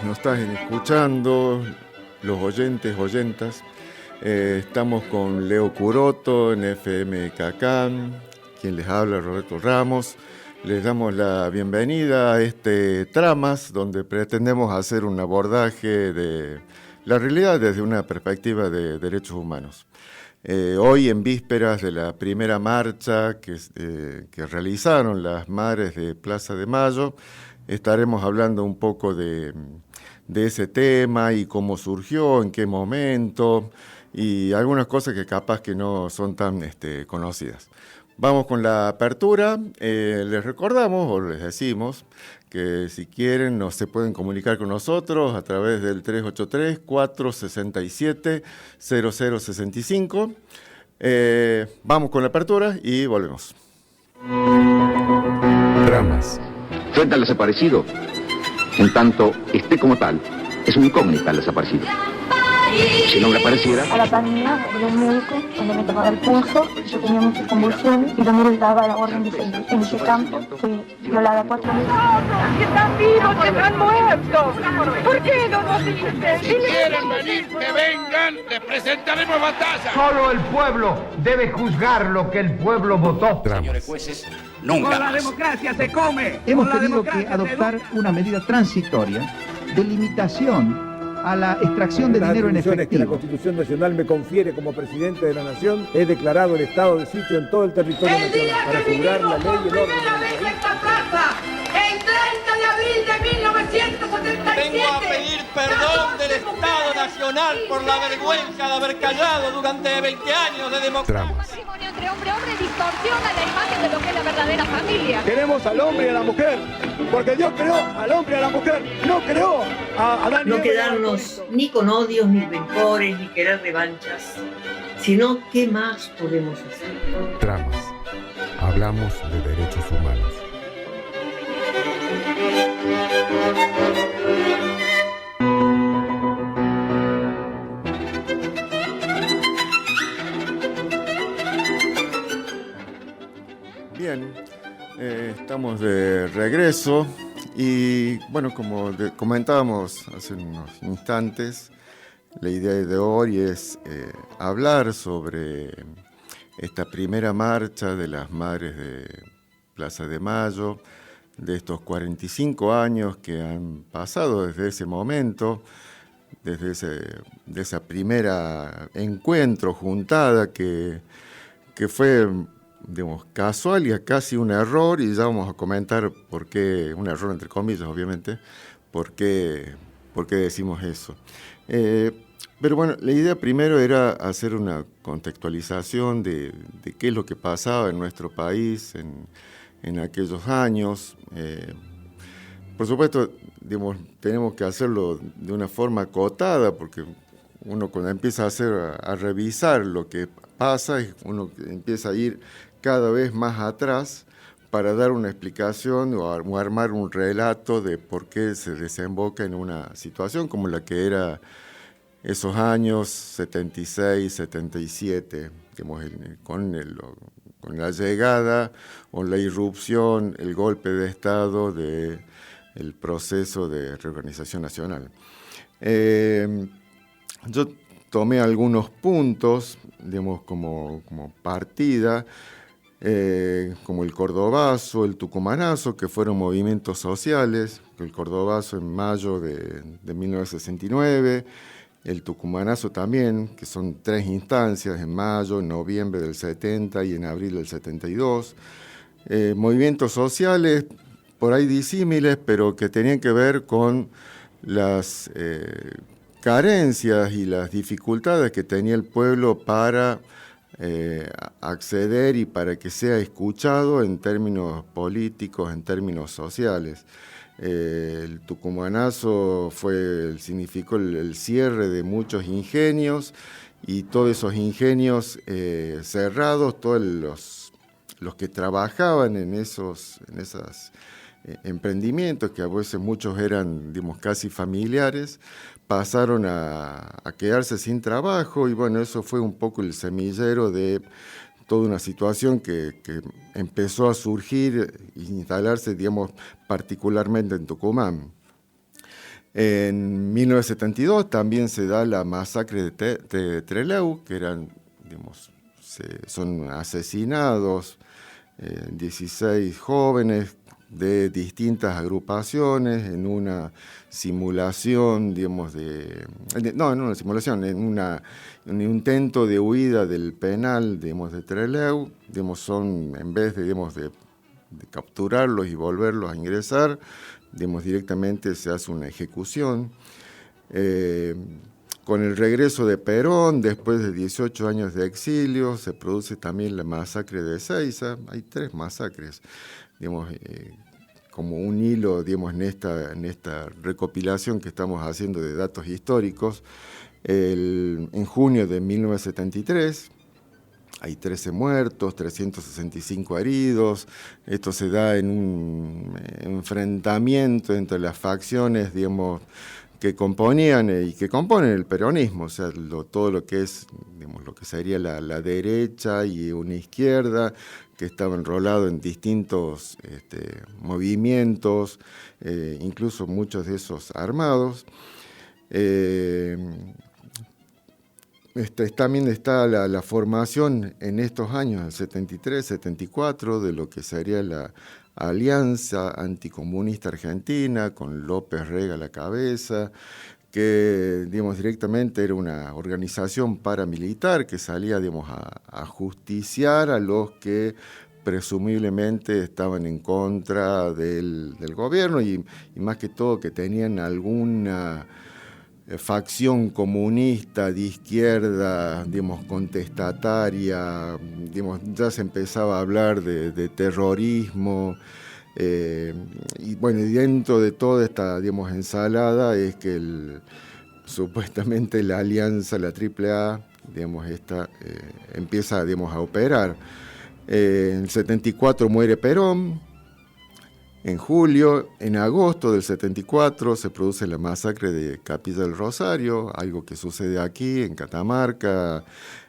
Nos están escuchando, los oyentes, oyentas. Estamos con Leo Curoto en FM Cacán, quien les habla, Roberto Ramos. Les damos la bienvenida a este Tramas, donde pretendemos hacer un abordaje de la realidad desde una perspectiva de derechos humanos. Hoy, en vísperas de la primera marcha que realizaron las madres de Plaza de Mayo, estaremos hablando un poco de ese tema y cómo surgió, en qué momento y algunas cosas que capaz que no son tan conocidas. Vamos con la apertura. Les recordamos o les decimos que si quieren se pueden comunicar con nosotros a través del 383-467-0065. Vamos con la apertura y volvemos. Dramas. Frente al desaparecido, en tanto esté como tal, es una incógnita el desaparecido. Si no reapareciera... A la pandemia, de un médico, donde me tomaba el pulso, yo tenía muchas convulsiones, y donde le daba la orden de seguir en ese campo, fui violada 4 veces. ¡No, que están vivos, que están muertos! ¿Por qué no nos dicen? Si quieren venir, que vengan, les presentaremos batalla. Solo el pueblo debe juzgar lo que el pueblo votó. Señores jueces, nunca con la más. democracia se come. Hemos tenido que adoptar una medida transitoria de limitación a la extracción de dinero en efectivo. Que la Constitución Nacional me confiere como presidente de la Nación, he declarado el estado de sitio en todo el territorio nacional para asegurar la ley y el orden. Primera vez en esta plaza, el 30 de abril de 1977. Vengo a pedir perdón del Estado Nacional por la vergüenza de haber callado durante 20 años de democracia. El matrimonio entre hombre y hombre distorsiona la imagen de lo que es la verdadera familia. Queremos al hombre y a la mujer, porque Dios creó al hombre y a la mujer, no creó a Adán y Eva. No quedarnos ni con odios, ni rencores, ni querer revanchas, sino qué más podemos hacer. Tramas. Hablamos de derechos humanos. Bien, estamos de regreso y bueno, como comentábamos hace unos instantes, la idea de hoy es hablar sobre esta primera marcha de las madres de Plaza de Mayo, de estos 45 años que han pasado desde ese momento, desde esa primera encuentro, juntada que fue, digamos, casual y casi un error, y ya vamos a comentar por qué, un error entre comillas obviamente, por qué decimos eso. Pero bueno, la idea primero era hacer una contextualización de qué es lo que pasaba en nuestro país en aquellos años. Por supuesto, digamos, tenemos que hacerlo de una forma acotada, porque uno cuando empieza a revisar lo que pasa, uno empieza a ir cada vez más atrás para dar una explicación o armar un relato de por qué se desemboca en una situación como la que era esos años 76, 77, digamos, con la llegada o la irrupción, el golpe de Estado del proceso de reorganización nacional. Yo tomé algunos puntos, digamos, como partida, como el cordobazo, el tucumanazo, que fueron movimientos sociales. El cordobazo en mayo de 1969, el tucumanazo también, que son 3 instancias, en mayo, en noviembre del 70 y en abril del 72. Movimientos sociales por ahí disímiles, pero que tenían que ver con las carencias y las dificultades que tenía el pueblo para acceder y para que sea escuchado en términos políticos, en términos sociales. El tucumanazo significó el cierre de muchos ingenios, y todos esos ingenios cerrados, todos los que trabajaban en esos emprendimientos, que a veces muchos eran, digamos, casi familiares, pasaron a quedarse sin trabajo, y bueno, eso fue un poco el semillero de toda una situación que empezó a surgir e instalarse, digamos, particularmente en Tucumán. En 1972 también se da la masacre de Trelew, que eran, digamos, son asesinados 16 jóvenes de distintas agrupaciones en una simulación, digamos, en un intento de huida del penal, digamos, de Trelew. Digamos, en vez de capturarlos y volverlos a ingresar, digamos, directamente se hace una ejecución. Con el regreso de Perón, después de 18 años de exilio, se produce también la masacre de Ezeiza. Hay 3 masacres, digamos, como un hilo, digamos, en esta recopilación que estamos haciendo de datos históricos. En junio de 1973 hay 13 muertos, 365 heridos. Esto se da en un enfrentamiento entre las facciones, digamos, que componían y que componen el peronismo, o sea, todo lo que es, digamos, lo que sería la derecha y una izquierda, que estaba enrolado en distintos movimientos, incluso muchos de esos armados. También está la formación en estos años, el 73, 74, de lo que sería la Alianza Anticomunista Argentina, con López Rega a la cabeza, que, digamos, directamente era una organización paramilitar que salía, digamos, a justiciar a los que presumiblemente estaban en contra del gobierno y más que todo que tenían alguna facción comunista de izquierda, digamos, contestataria, digamos, ya se empezaba a hablar de terrorismo, y bueno, dentro de toda esta, digamos, ensalada es que supuestamente la alianza, la AAA, digamos, empieza, digamos, a operar. En el 74 muere Perón. En julio, en agosto del 74 se produce la masacre de Capilla del Rosario, algo que sucede aquí en Catamarca.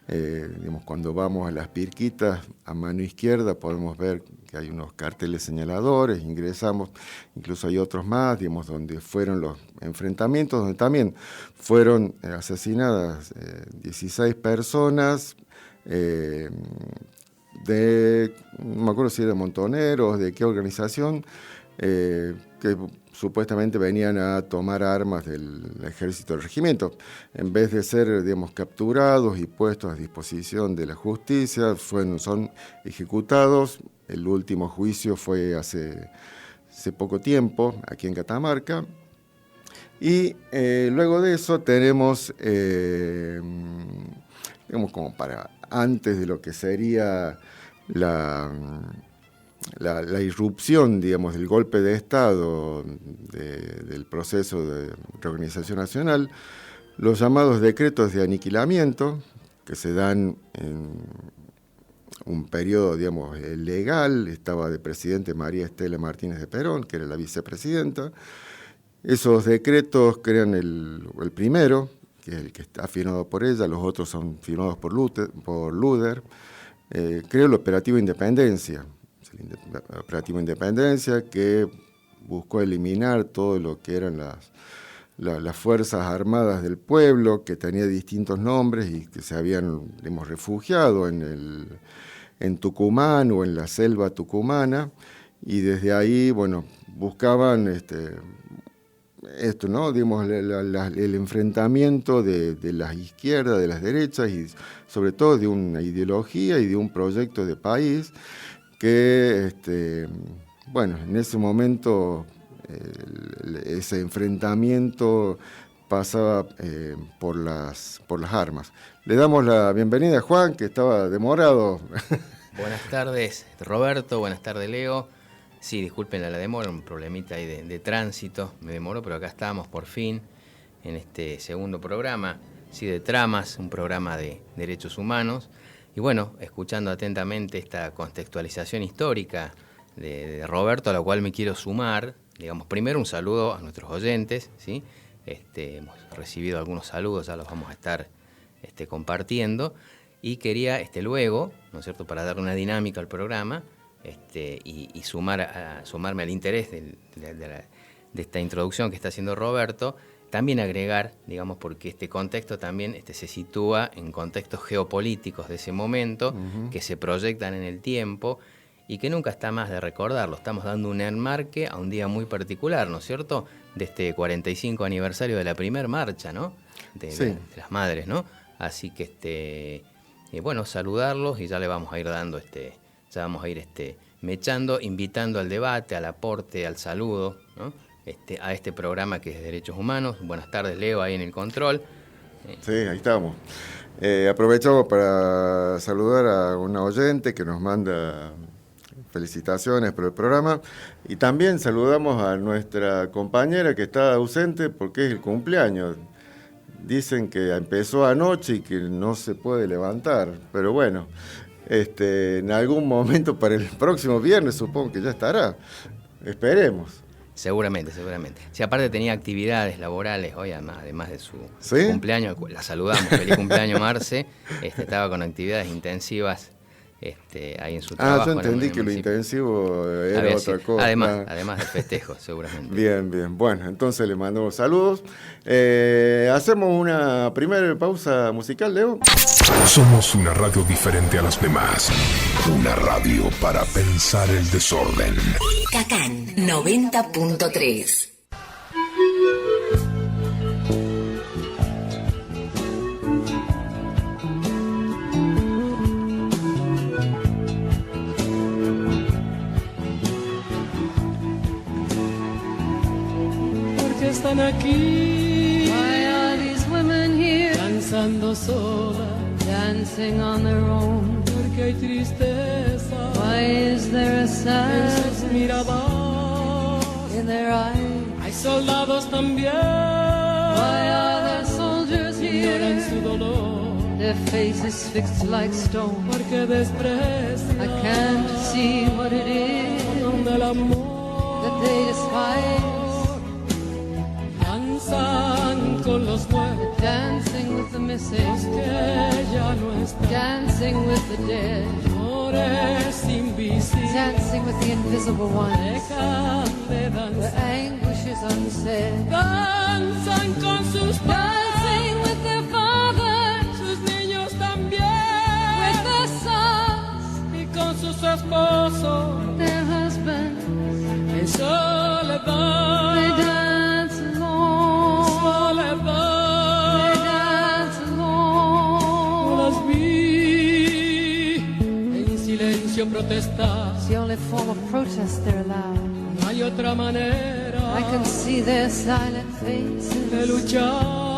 Digamos, cuando vamos a las Pirquitas, a mano izquierda podemos ver que hay unos carteles señaladores, ingresamos, incluso hay otros más, digamos, donde fueron los enfrentamientos, donde también fueron asesinadas 16 personas, no me acuerdo si era Montoneros, de qué organización, que supuestamente venían a tomar armas del ejército del regimiento. En vez de ser, digamos, capturados y puestos a disposición de la justicia, son ejecutados. El último juicio fue hace poco tiempo, aquí en Catamarca. Y luego de eso tenemos, digamos, como para antes de lo que sería la irrupción, digamos, del golpe de Estado, del proceso de reorganización nacional, los llamados decretos de aniquilamiento, que se dan en un periodo, digamos, legal. Estaba de presidente María Estela Martínez de Perón, que era la vicepresidenta. Esos decretos crean el primero, que es el que está firmado por ella, los otros son firmados por Luder. Creó el Operativo Independencia, que buscó eliminar todo lo que eran las Fuerzas Armadas del Pueblo, que tenía distintos nombres y que se habían, digamos, refugiado en Tucumán o en la selva tucumana, y desde ahí, bueno, buscaban esto, ¿no? Digamos, el enfrentamiento de las izquierdas, de las derechas, y sobre todo de una ideología y de un proyecto de país que, bueno, en ese momento ese enfrentamiento pasaba por las armas. Le damos la bienvenida a Juan, que estaba demorado. Buenas tardes, Roberto. Buenas tardes, Leo. Sí, disculpen la demora, un problemita ahí de tránsito. Me demoró, pero acá estamos por fin en este segundo programa, sí, de Tramas, un programa de derechos humanos. Y bueno, escuchando atentamente esta contextualización histórica de Roberto, a la cual me quiero sumar. Digamos, primero un saludo a nuestros oyentes, ¿sí? Hemos recibido algunos saludos, ya los vamos a estar compartiendo. Y quería luego, ¿no es cierto?, para darle una dinámica al programa y sumarme al interés de esta introducción que está haciendo Roberto, también agregar, digamos, porque este contexto también se sitúa en contextos geopolíticos de ese momento, que se proyectan en el tiempo y que nunca está más de recordarlo. Estamos dando un enmarque a un día muy particular, ¿no es cierto?, de este 45 aniversario de la primera marcha, ¿no?, de las madres, ¿no? Así que, bueno, saludarlos y ya le vamos a ir dando, ya vamos a ir mechando, invitando al debate, al aporte, al saludo, ¿no?, a este programa que es de Derechos Humanos. Buenas tardes, Leo, ahí en el control. Sí, ahí estamos. Aprovechamos para saludar a una oyente que nos manda felicitaciones por el programa, y también saludamos a nuestra compañera que está ausente porque es el cumpleaños. Dicen que empezó anoche y que no se puede levantar, pero bueno, en algún momento para el próximo viernes supongo que ya estará. Esperemos. Seguramente. Si aparte tenía actividades laborales hoy, además de su cumpleaños, la saludamos, feliz cumpleaños, Marce. Estaba con actividades intensivas ahí en su trabajo. Yo entendí que lo intensivo era otra cosa. Además del festejo, seguramente. Bien. Bueno, entonces le mandamos saludos. Hacemos una primera pausa musical, Leo. Somos una radio diferente a las demás. Una radio para pensar el desorden. Cacán 90.3. Están aquí. Why are these women here? Danzando sola. Dancing on their own. Porque hay tristeza. Why is there a sadness? En sus miradas. In their eyes. Hay soldados también. Why are there soldiers here? Lloran su dolor. Their faces fixed like stone. Porque desprecian. I can't see what it is. Del amor. That they despise. Danzan con los muertos, dancing with the missing, los que ya no están, dancing with the dead, amores invisibles, dancing with the invisible ones, dejan de danzar, the anguish is unsaid, danzan con sus padres, dancing with their fathers, sus niños también, with their sons, y con sus esposos, their husbands, en soledad, they dance alone, soledad, they dance alone, no las vi en silencio protestar, it's the only form of protest they're allowed, no hay otra manera, I can see their silent faces, de luchar.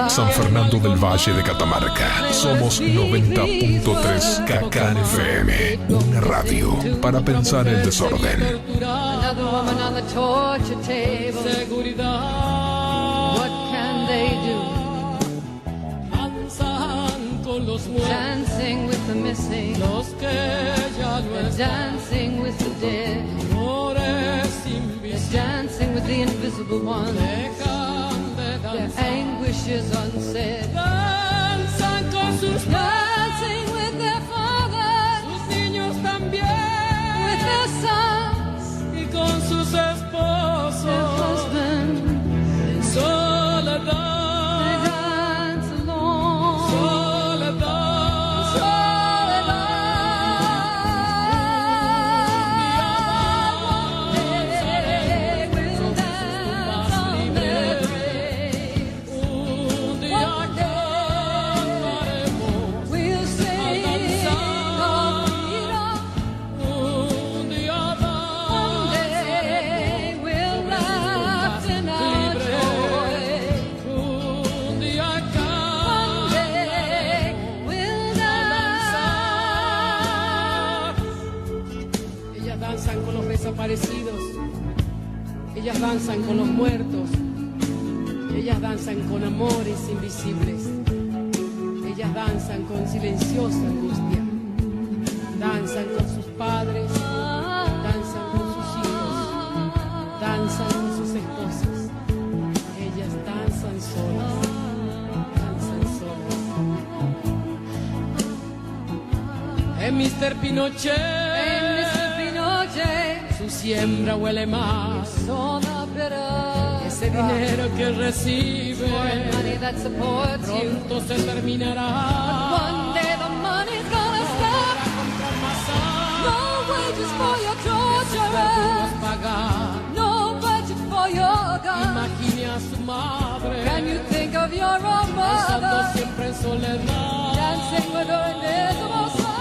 San Fernando del Valle de Catamarca. Somos 90.3 Cacán FM. Una radio para pensar el desorden. Another woman on the torture table. Seguridad. What can they do? Danzan con los muertos. Dancing with the missing. Los que ya no están. Dancing with the dead. Amores invisibles. Dancing with the invisible ones. Their anguish is unsaid. Danzan con sus dancing with their fathers, sus niños también, with their sons, y con sus esposos, their husbands. desaparecidos. Ellas danzan con los muertos. Ellas danzan con amores invisibles. Ellas danzan con silenciosa angustia. Danzan con sus padres, danzan con sus hijos, danzan con sus esposas. Ellas danzan solas, Mr. Pinochet, su siembra huele más. Ese dinero que recibe pronto se terminará. No wages for your torture, no budget for your gun. Imagine a su madre. Can you think of your own mother? Siempre en soledad. Dancing with her invisible son.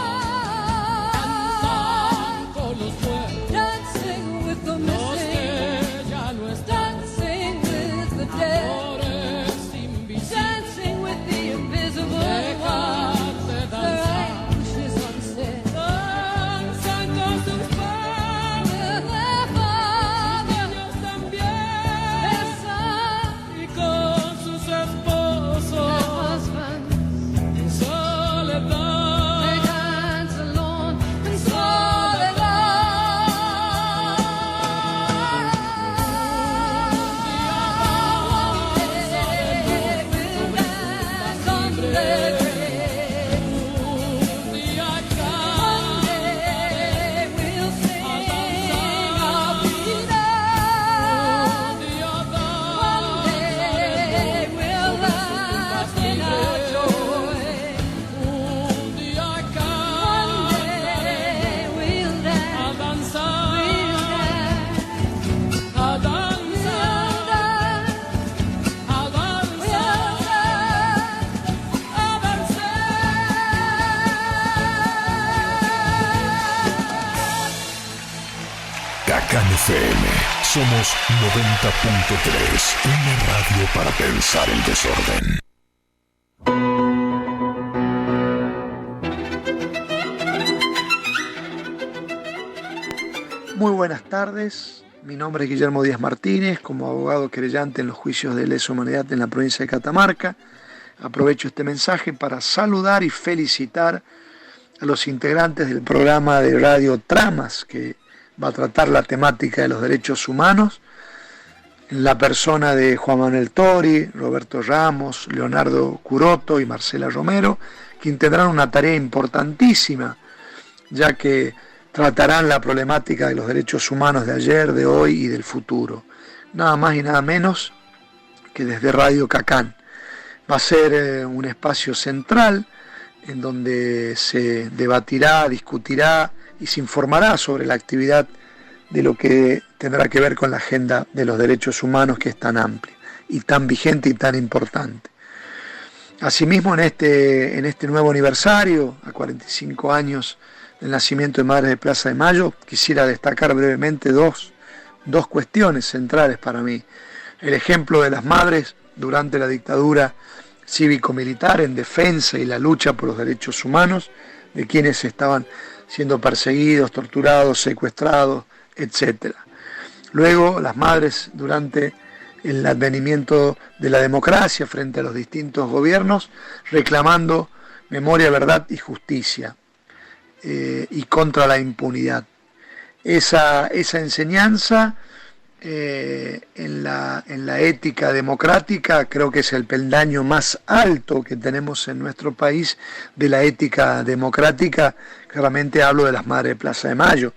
Con los muertos. Dancing with the missing. Ya no están. Dancing with the dead. Amores invisibles. Dancing with the invisible one. Their anguish is unsaid. Cacán FM. Somos 90.3. Una radio para pensar el desorden. Muy buenas tardes. Mi nombre es Guillermo Díaz Martínez, como abogado querellante en los juicios de lesa humanidad en la provincia de Catamarca. Aprovecho este mensaje para saludar y felicitar a los integrantes del programa de radio Tramas, que va a tratar la temática de los derechos humanos, en la persona de Juan Manuel Tori, Roberto Ramos, Leonardo Curoto y Marcela Romero, quien tendrán una tarea importantísima, ya que tratarán la problemática de los derechos humanos de ayer, de hoy y del futuro. Nada más y nada menos que desde Radio Cacán. Va a ser un espacio central en donde se debatirá, discutirá y se informará sobre la actividad de lo que tendrá que ver con la agenda de los derechos humanos, que es tan amplia y tan vigente y tan importante. Asimismo, en este nuevo aniversario, a 45 años del nacimiento de Madres de Plaza de Mayo, quisiera destacar brevemente dos cuestiones centrales para mí. El ejemplo de las madres durante la dictadura cívico-militar en defensa y la lucha por los derechos humanos de quienes estaban siendo perseguidos, torturados, secuestrados, etc. Luego, las madres durante el advenimiento de la democracia frente a los distintos gobiernos, reclamando memoria, verdad y justicia, y contra la impunidad. Esa enseñanza en la ética democrática creo que es el peldaño más alto que tenemos en nuestro país de la ética democrática. Claramente hablo de las Madres de Plaza de Mayo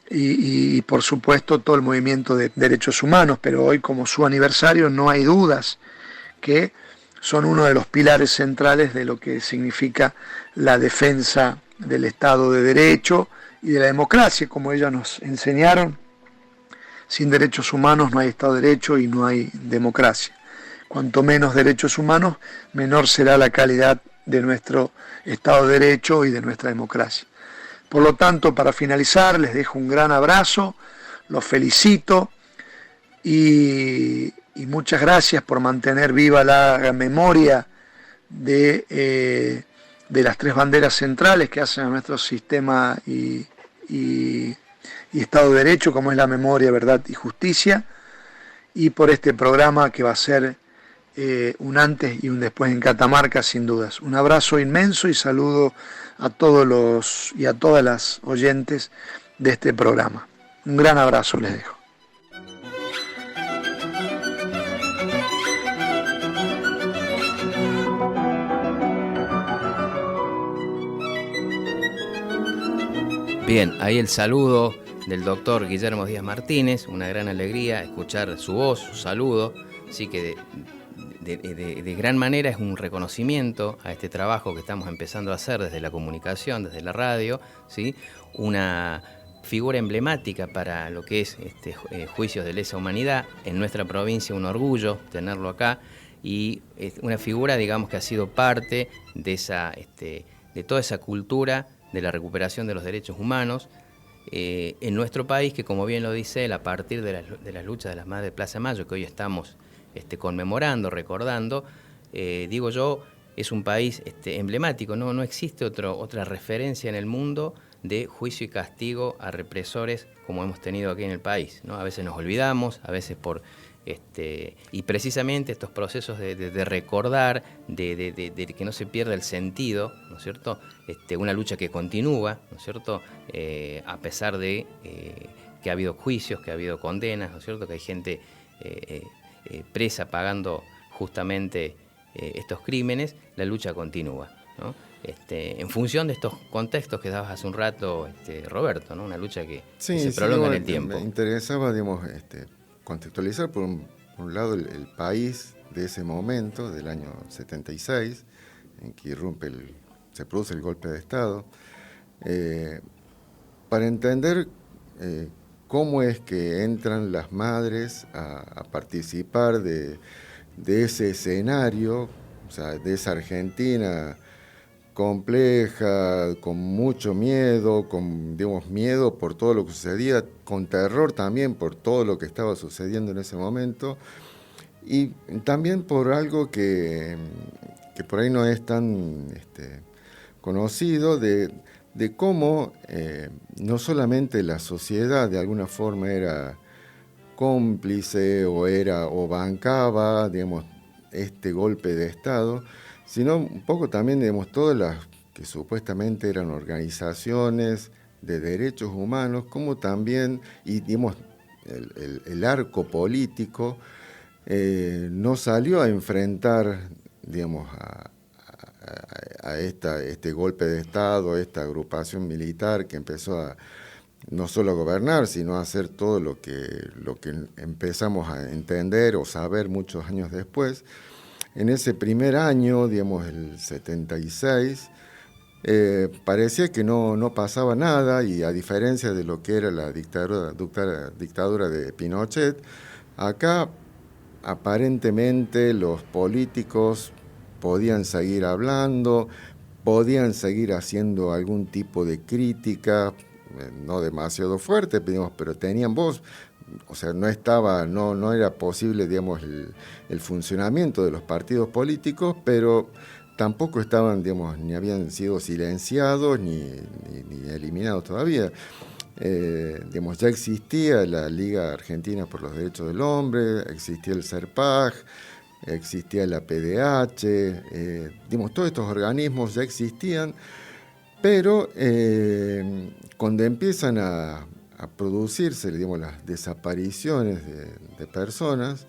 y por supuesto todo el movimiento de derechos humanos, pero hoy, como su aniversario, no hay dudas que son uno de los pilares centrales de lo que significa la defensa del Estado de Derecho y de la democracia, como ellas nos enseñaron. Sin derechos humanos no hay Estado de Derecho y no hay democracia. Cuanto menos derechos humanos, menor será la calidad de nuestro Estado de Derecho y de nuestra democracia. Por lo tanto, para finalizar, les dejo un gran abrazo, los felicito y muchas gracias por mantener viva la memoria de las tres banderas centrales que hacen a nuestro sistema y y Estado de Derecho, como es la memoria, verdad y justicia, y por este programa que va a ser un antes y un después en Catamarca, sin dudas. Un abrazo inmenso y saludo a todos y a todas las oyentes de este programa. Un gran abrazo les dejo. Bien, ahí el saludo del doctor Guillermo Díaz Martínez, una gran alegría escuchar su voz, su saludo, sí que de gran manera es un reconocimiento a este trabajo que estamos empezando a hacer desde la comunicación, desde la radio, ¿sí? Una figura emblemática para lo que es juicios de lesa humanidad, en nuestra provincia un orgullo tenerlo acá, y una figura, digamos, que ha sido parte de toda esa cultura de la recuperación de los derechos humanos en nuestro país, que como bien lo dice él, a partir de las luchas de las Madres de Plaza de Mayo, que hoy estamos conmemorando, recordando, digo yo, es un país emblemático, no existe otra referencia en el mundo de juicio y castigo a represores como hemos tenido aquí en el país, ¿no? A veces nos olvidamos, a veces y precisamente estos procesos de recordar, de que no se pierda el sentido, ¿no es cierto? Una lucha que continúa, ¿no es cierto? A pesar de que ha habido juicios, que ha habido condenas, ¿no es cierto? Que hay gente presa pagando justamente estos crímenes, la lucha continúa, ¿no? En función de estos contextos que dabas hace un rato, Roberto, ¿no? Una lucha que se prolonga en el tiempo. Me interesaba, digamos, contextualizar por un lado el país de ese momento, del año 76, en que se produce el golpe de Estado, para entender cómo es que entran las madres a participar de ese escenario, o sea, de esa Argentina compleja, con mucho miedo, miedo por todo lo que sucedía, con terror también por todo lo que estaba sucediendo en ese momento, y también por algo que por ahí no es tan conocido, de cómo no solamente la sociedad de alguna forma era cómplice o bancaba, digamos, este golpe de Estado, sino un poco también, digamos, todas las que supuestamente eran organizaciones de derechos humanos, como también, y digamos, el arco político no salió a enfrentar, digamos, a este golpe de Estado, esta agrupación militar que empezó a no solo a gobernar, sino a hacer todo lo que empezamos a entender o saber muchos años después. En ese primer año, digamos, el 76, parecía que no pasaba nada, y a diferencia de lo que era la dictadura de Pinochet, acá aparentemente los políticos podían seguir hablando, podían seguir haciendo algún tipo de crítica, no demasiado fuerte, pero tenían voz. O sea, no era posible, digamos, el funcionamiento de los partidos políticos, pero tampoco estaban, digamos, ni habían sido silenciados ni eliminados todavía. Digamos, ya existía la Liga Argentina por los Derechos del Hombre, existía el CERPAG, existía la PDH, digamos, todos estos organismos ya existían, pero cuando empiezan a producirse, digamos, las desapariciones de personas,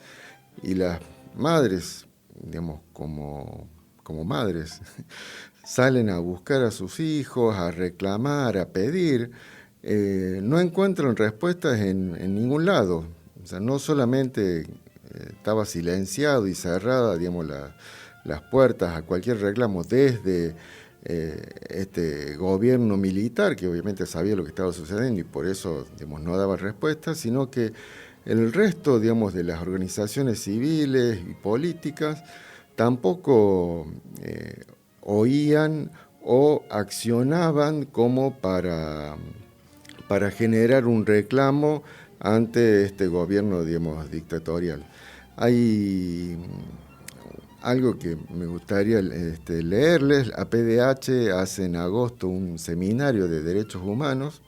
y las madres, digamos, como madres, salen a buscar a sus hijos, a reclamar, a pedir, no encuentran respuestas en ningún lado. O sea, no solamente estaba silenciado y cerrada, digamos, las puertas a cualquier reclamo desde este gobierno militar, que obviamente sabía lo que estaba sucediendo y por eso, digamos, no daba respuesta, sino que el resto, digamos, de las organizaciones civiles y políticas tampoco oían o accionaban como para generar un reclamo ante este gobierno, digamos, dictatorial. Hay algo que me gustaría leerles. La PDH hace en agosto un seminario de derechos humanos,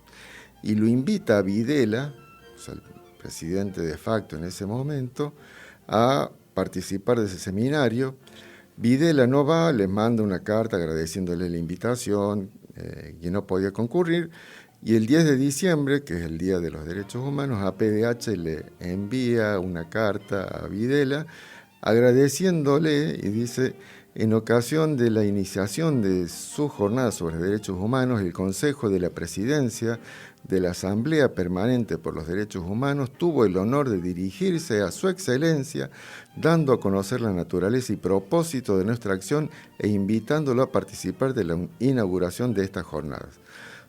y lo invita a Videla, o sea, el presidente de facto en ese momento, a participar de ese seminario. Videla no va, les manda una carta agradeciéndole la invitación, que no podía concurrir, y el 10 de diciembre, que es el Día de los Derechos Humanos, APDH le envía una carta a Videla agradeciéndole y dice: en ocasión de la iniciación de su jornada sobre derechos humanos, el Consejo de la Presidencia de la Asamblea Permanente por los Derechos Humanos tuvo el honor de dirigirse a su excelencia, dando a conocer la naturaleza y propósito de nuestra acción e invitándolo a participar de la inauguración de estas jornadas.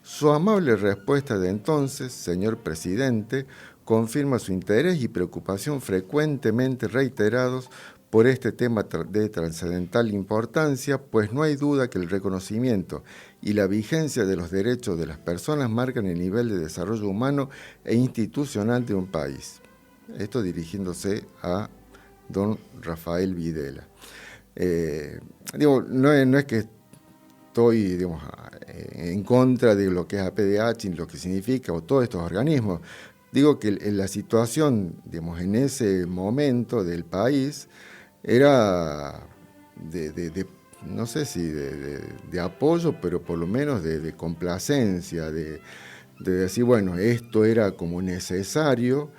Su amable respuesta de entonces, señor presidente, confirma su interés y preocupación frecuentemente reiterados por este tema de trascendental importancia, pues no hay duda que el reconocimiento y la vigencia de los derechos de las personas marcan el nivel de desarrollo humano e institucional de un país. Esto dirigiéndose a don Rafael Videla. No es que estoy en contra de lo que es APDH y lo que significa o todos estos organismos. Digo que la situación, en ese momento del país era no sé si de apoyo, pero por lo menos de complacencia, de decir, bueno, esto era como necesario,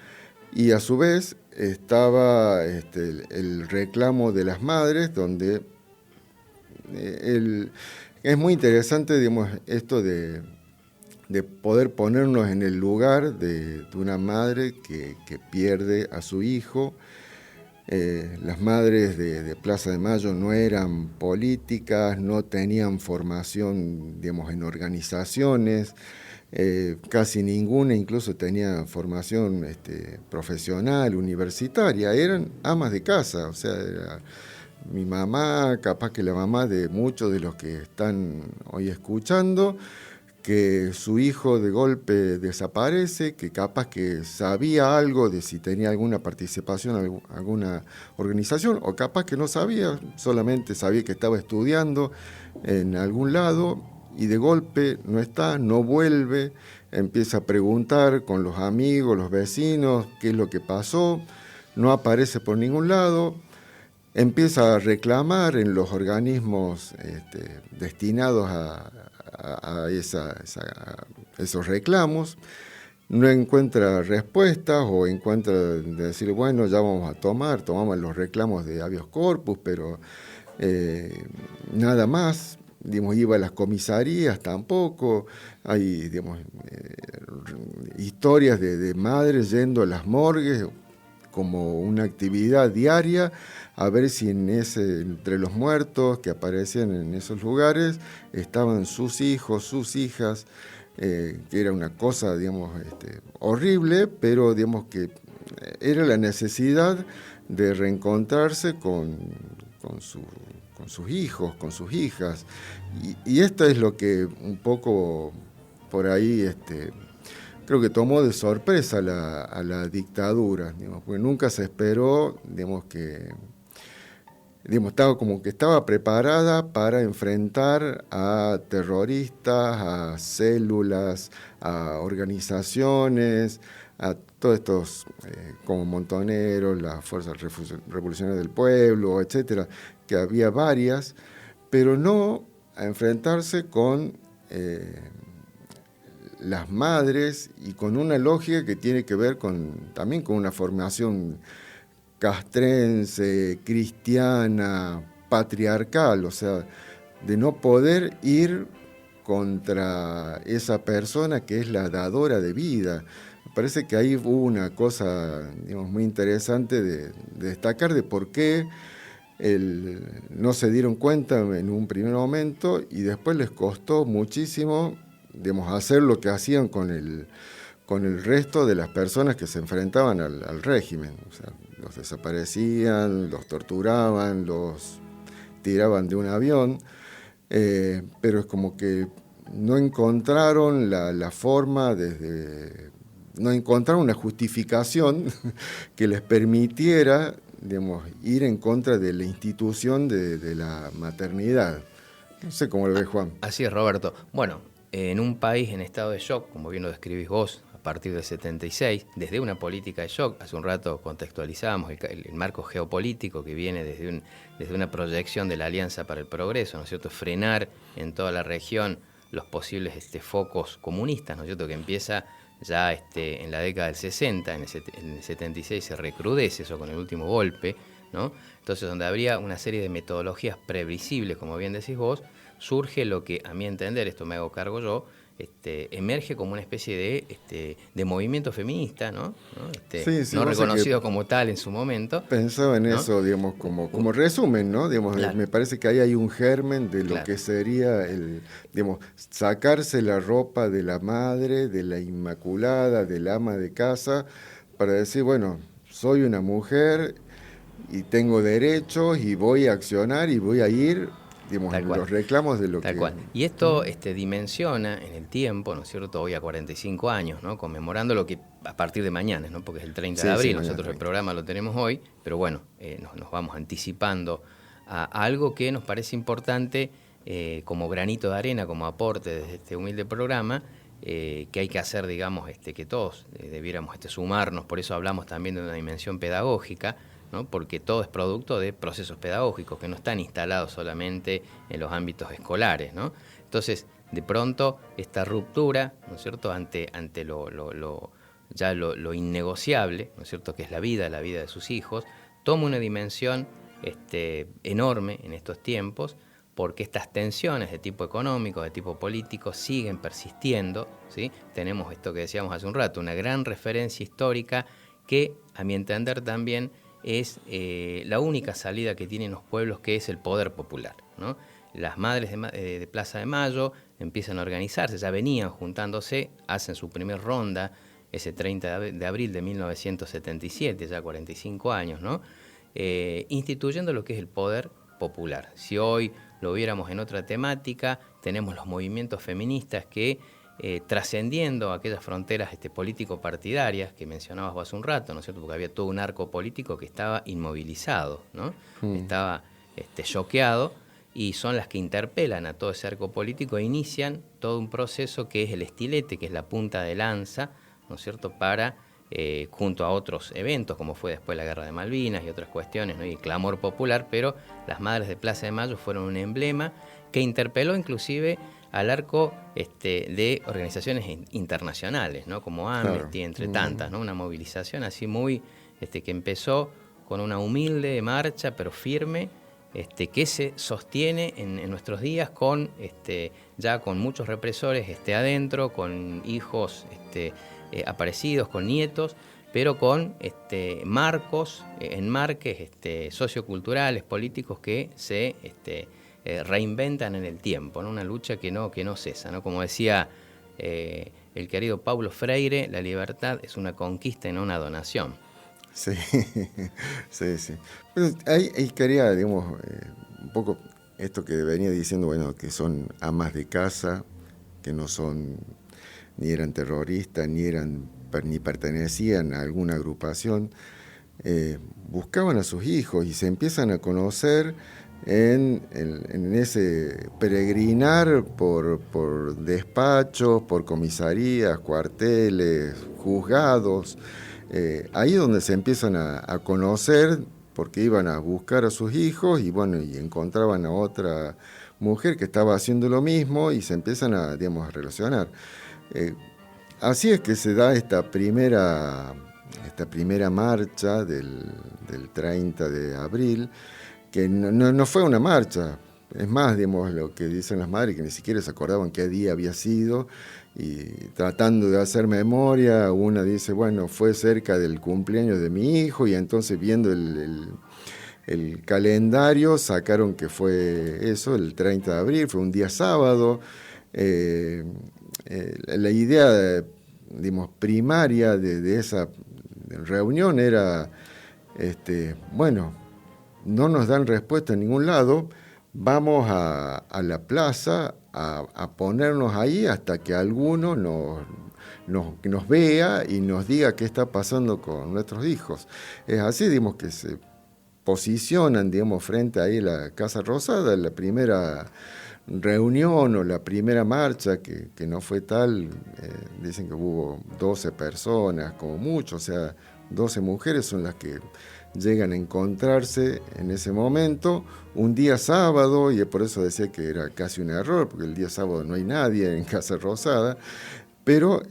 y a su vez estaba el reclamo de las madres, donde es muy interesante, esto de poder ponernos en el lugar de una madre que pierde a su hijo. Las madres de Plaza de Mayo no eran políticas, no tenían formación, en organizaciones, casi ninguna incluso tenía formación profesional, universitaria, eran amas de casa, o sea, era mi mamá, capaz que la mamá de muchos de los que están hoy escuchando, que su hijo de golpe desaparece, que capaz que sabía algo de si tenía alguna participación en alguna organización, o capaz que no sabía, solamente sabía que estaba estudiando en algún lado, y de golpe no está, no vuelve, empieza a preguntar con los amigos, los vecinos, qué es lo que pasó, no aparece por ningún lado, empieza a reclamar en los organismos destinados a esos reclamos, no encuentra respuestas o encuentra decir, bueno, ya tomamos los reclamos de habeas corpus, pero nada más, iba a las comisarías tampoco, hay historias de madres yendo a las morgues como una actividad diaria, a ver si entre los muertos que aparecían en esos lugares estaban sus hijos, sus hijas, que era una cosa, horrible, pero que era la necesidad de reencontrarse con sus hijos, con sus hijas. Y esto es lo que un poco por ahí creo que tomó de sorpresa a la dictadura, porque nunca se esperó, estaba preparada para enfrentar a terroristas, a células, a organizaciones, a todos estos como Montoneros, las Fuerzas Revolucionarias del Pueblo, etcétera, que había varias, pero no a enfrentarse con las madres y con una lógica que tiene que ver también con una formación castrense, cristiana, patriarcal, o sea, de no poder ir contra esa persona que es la dadora de vida. Me parece que ahí hubo una cosa, muy interesante de destacar de por qué no se dieron cuenta en un primer momento y después les costó muchísimo, hacer lo que hacían con el resto de las personas que se enfrentaban al régimen. O sea, los desaparecían, los torturaban, los tiraban de un avión, pero es como que no encontraron la forma no encontraron una justificación que les permitiera, ir en contra de la institución de la maternidad. No sé cómo lo ve Juan. Así es, Roberto. Bueno, en un país en estado de shock, como bien lo describís vos, a partir del 76, desde una política de shock, hace un rato contextualizábamos el marco geopolítico que viene desde una proyección de la Alianza para el Progreso, ¿no es cierto?, frenar en toda la región los posibles focos comunistas, ¿no es cierto?, que empieza ya en la década del 60, en el 76 se recrudece eso con el último golpe, ¿no? Entonces, donde habría una serie de metodologías previsibles, como bien decís vos, surge lo que, a mi entender, esto me hago cargo yo, emerge como una especie de movimiento feminista, ¿no? Sí, no reconocido como tal en su momento. Pensaba en, ¿no?, eso, digamos, como resumen, ¿no? Digamos, claro. Me parece que ahí hay un germen de lo, claro, que sería digamos, sacarse la ropa de la madre, de la inmaculada, del ama de casa, para decir, bueno, soy una mujer y tengo derechos y voy a accionar y voy a ir, digamos, los reclamos de lo Tal que... cual. Y esto dimensiona en el tiempo, ¿no es cierto?, hoy a 45 años, ¿no?, conmemorando lo que a partir de mañana, ¿no?, porque es el 30 de abril, nosotros el programa lo tenemos hoy, pero bueno, nos vamos anticipando a algo que nos parece importante como granito de arena, como aporte desde este humilde programa, que hay que hacer, digamos, que todos debiéramos sumarnos, por eso hablamos también de una dimensión pedagógica, ¿no?, porque todo es producto de procesos pedagógicos que no están instalados solamente en los ámbitos escolares, ¿no? Entonces, de pronto, esta ruptura, ¿no es cierto?, ante lo innegociable, ¿no es cierto?, que es la vida de sus hijos, toma una dimensión enorme en estos tiempos, porque estas tensiones de tipo económico, de tipo político, siguen persistiendo, ¿sí? Tenemos esto que decíamos hace un rato, una gran referencia histórica que, a mi entender también, es la única salida que tienen los pueblos, que es el poder popular, ¿no? Las madres de Plaza de Mayo empiezan a organizarse, ya venían juntándose, hacen su primer ronda ese 30 de abril de 1977, ya 45 años, ¿no? Instituyendo lo que es el poder popular. Si hoy lo viéramos en otra temática, tenemos los movimientos feministas que, trascendiendo aquellas fronteras político-partidarias que mencionabas vos hace un rato, ¿no es cierto?, porque había todo un arco político que estaba inmovilizado, ¿no? Estaba choqueado, y son las que interpelan a todo ese arco político e inician todo un proceso que es el estilete, que es la punta de lanza, ¿no es cierto?, para, junto a otros eventos, como fue después la Guerra de Malvinas y otras cuestiones, ¿no?, y el clamor popular, pero las Madres de Plaza de Mayo fueron un emblema que interpeló inclusive al arco de organizaciones internacionales, ¿no?, como Amnesty, claro, entre tantas, ¿no?, una movilización así muy, que empezó con una humilde marcha, pero firme, que se sostiene en nuestros días con, ya con muchos represores adentro, con hijos aparecidos, con nietos, pero con marcos, enmarques socioculturales, políticos que se reinventan en el tiempo, ¿no? Una lucha que no cesa, ¿no? Como decía el querido Paulo Freire, la libertad es una conquista y no una donación. Sí, sí, sí. Pero ahí quería, digamos, un poco esto que venía diciendo, bueno, que son amas de casa, que no son, ni eran terroristas, ni pertenecían a alguna agrupación, buscaban a sus hijos y se empiezan a conocer en ese peregrinar por despachos, por comisarías, cuarteles, juzgados. Ahí es donde se empiezan a conocer, porque iban a buscar a sus hijos y bueno, y encontraban a otra mujer que estaba haciendo lo mismo y se empiezan a, digamos, a relacionar. Así es que se da esta primera marcha del 30 de abril, que no fue una marcha. Es más, digamos, lo que dicen las madres, que ni siquiera se acordaban qué día había sido, y tratando de hacer memoria, una dice, bueno, fue cerca del cumpleaños de mi hijo, y entonces viendo el calendario sacaron que fue eso, el 30 de abril, fue un día sábado. La idea, digamos, primaria de esa reunión era, bueno, no nos dan respuesta en ningún lado, vamos a la plaza a ponernos ahí hasta que alguno nos vea y nos diga qué está pasando con nuestros hijos. Es así, digamos, que se posicionan, digamos, frente ahí a la Casa Rosada, la primera reunión o la primera marcha, que no fue tal, dicen que hubo 12 personas, como mucho, o sea, 12 mujeres son las que llegan a encontrarse en ese momento, un día sábado, y por eso decía que era casi un error, porque el día sábado no hay nadie en Casa Rosada, pero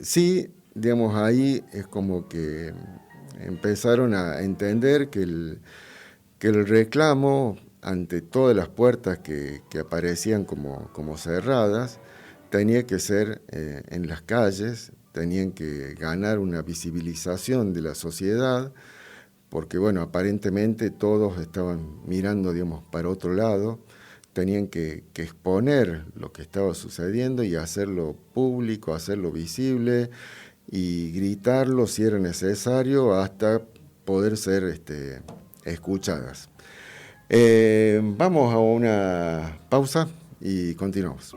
sí, digamos, ahí es como que empezaron a entender que el reclamo ante todas las puertas que aparecían como cerradas, tenía que ser en las calles, tenían que ganar una visibilización de la sociedad, porque bueno, aparentemente todos estaban mirando, digamos, para otro lado, tenían que exponer lo que estaba sucediendo y hacerlo público, hacerlo visible y gritarlo si era necesario hasta poder ser escuchadas. Vamos a una pausa y continuamos.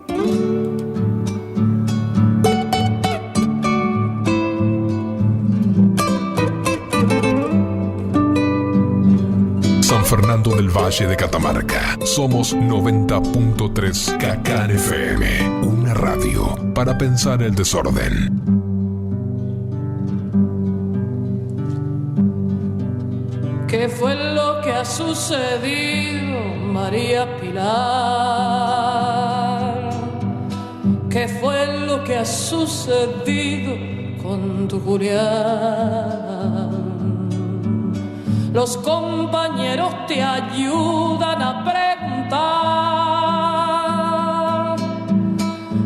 San Fernando del Valle de Catamarca. Somos 90.3 Cacán FM, una radio para pensar el desorden. ¿Qué fue lo que ha sucedido, María Pilar? ¿Qué fue lo que ha sucedido con tu Julián? Los compañeros te ayudan a preguntar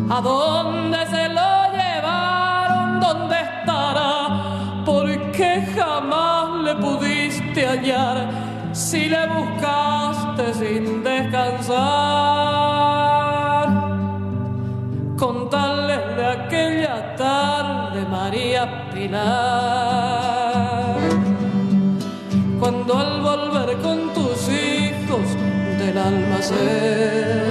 a dónde se lo llevaron, dónde estará, porque jamás le pudiste hallar si le buscaste sin descansar. Contarles de aquella tarde, María Pilar, cuando al volver con tus hijos del almacén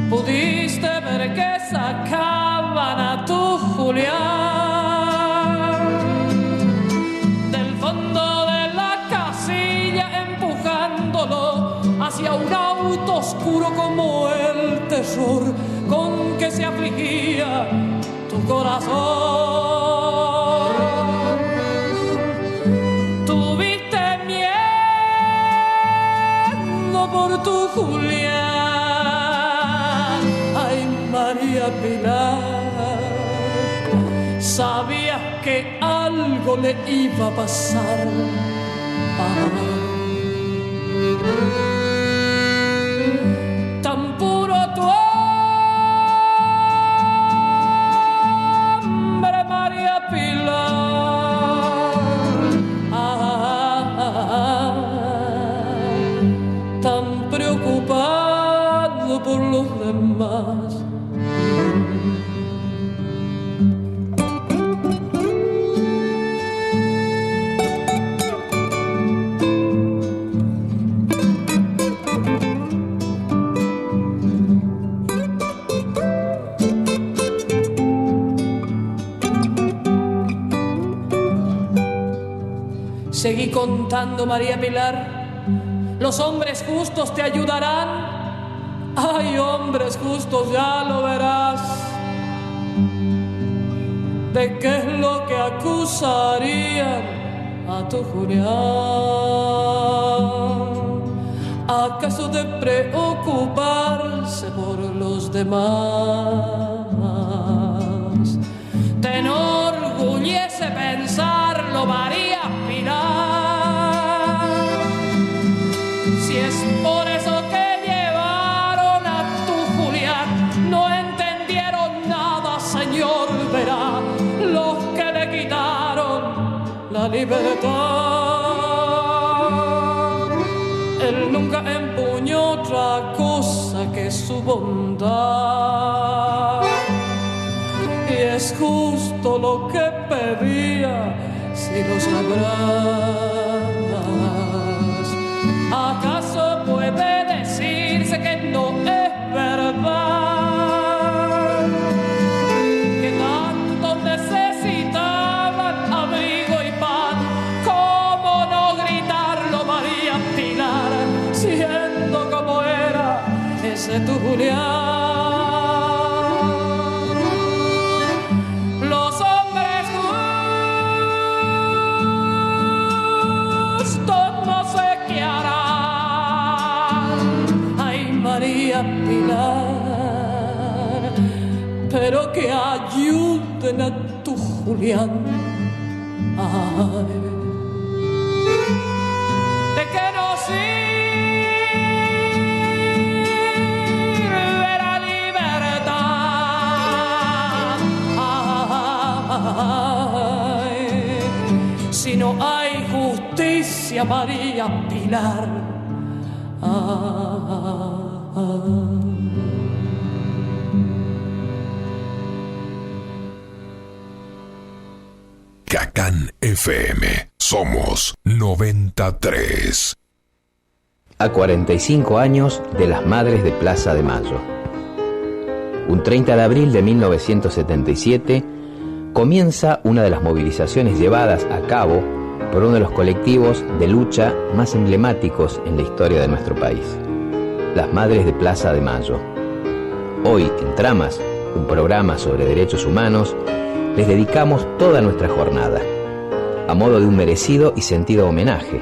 pudiste ver que sacaban a tu Julián del fondo de la casilla, empujándolo hacia un auto oscuro como el terror con que se afligía tu corazón. Por tu Julián, ay María Pilar, sabías que algo le iba a pasar. Tan puro tu hombre, María Pilar. Por los demás. Seguí contando, María Pilar, los hombres justos te ayudarán. Ay, hombres justos, ya lo verás. ¿De qué es lo que acusarían a tu Julián? ¿Acaso de preocuparse por los demás? ¿Te enorgullece pensarlo, María Pilar? Si es por eso que Señor verá los que le quitaron la libertad. Él nunca empuñó otra cosa que su bondad, y es justo lo que pedía, si lo sabrás. ¿Acaso puede decirse que no es verdad? Julián. Los hombres justos no sé qué harán. Ay, María Pilar, pero que ayuden a tu Julián. Ay, de que no sirve la libertad. Ay, si no hay justicia, María Pilar. Cacán FM. Somos 93. A 45 años de las Madres de Plaza de Mayo. Un 30 de abril de 1977 comienza una de las movilizaciones llevadas a cabo por uno de los colectivos de lucha más emblemáticos en la historia de nuestro país, las Madres de Plaza de Mayo. Hoy, en Tramas, un programa sobre derechos humanos, les dedicamos toda nuestra jornada, a modo de un merecido y sentido homenaje,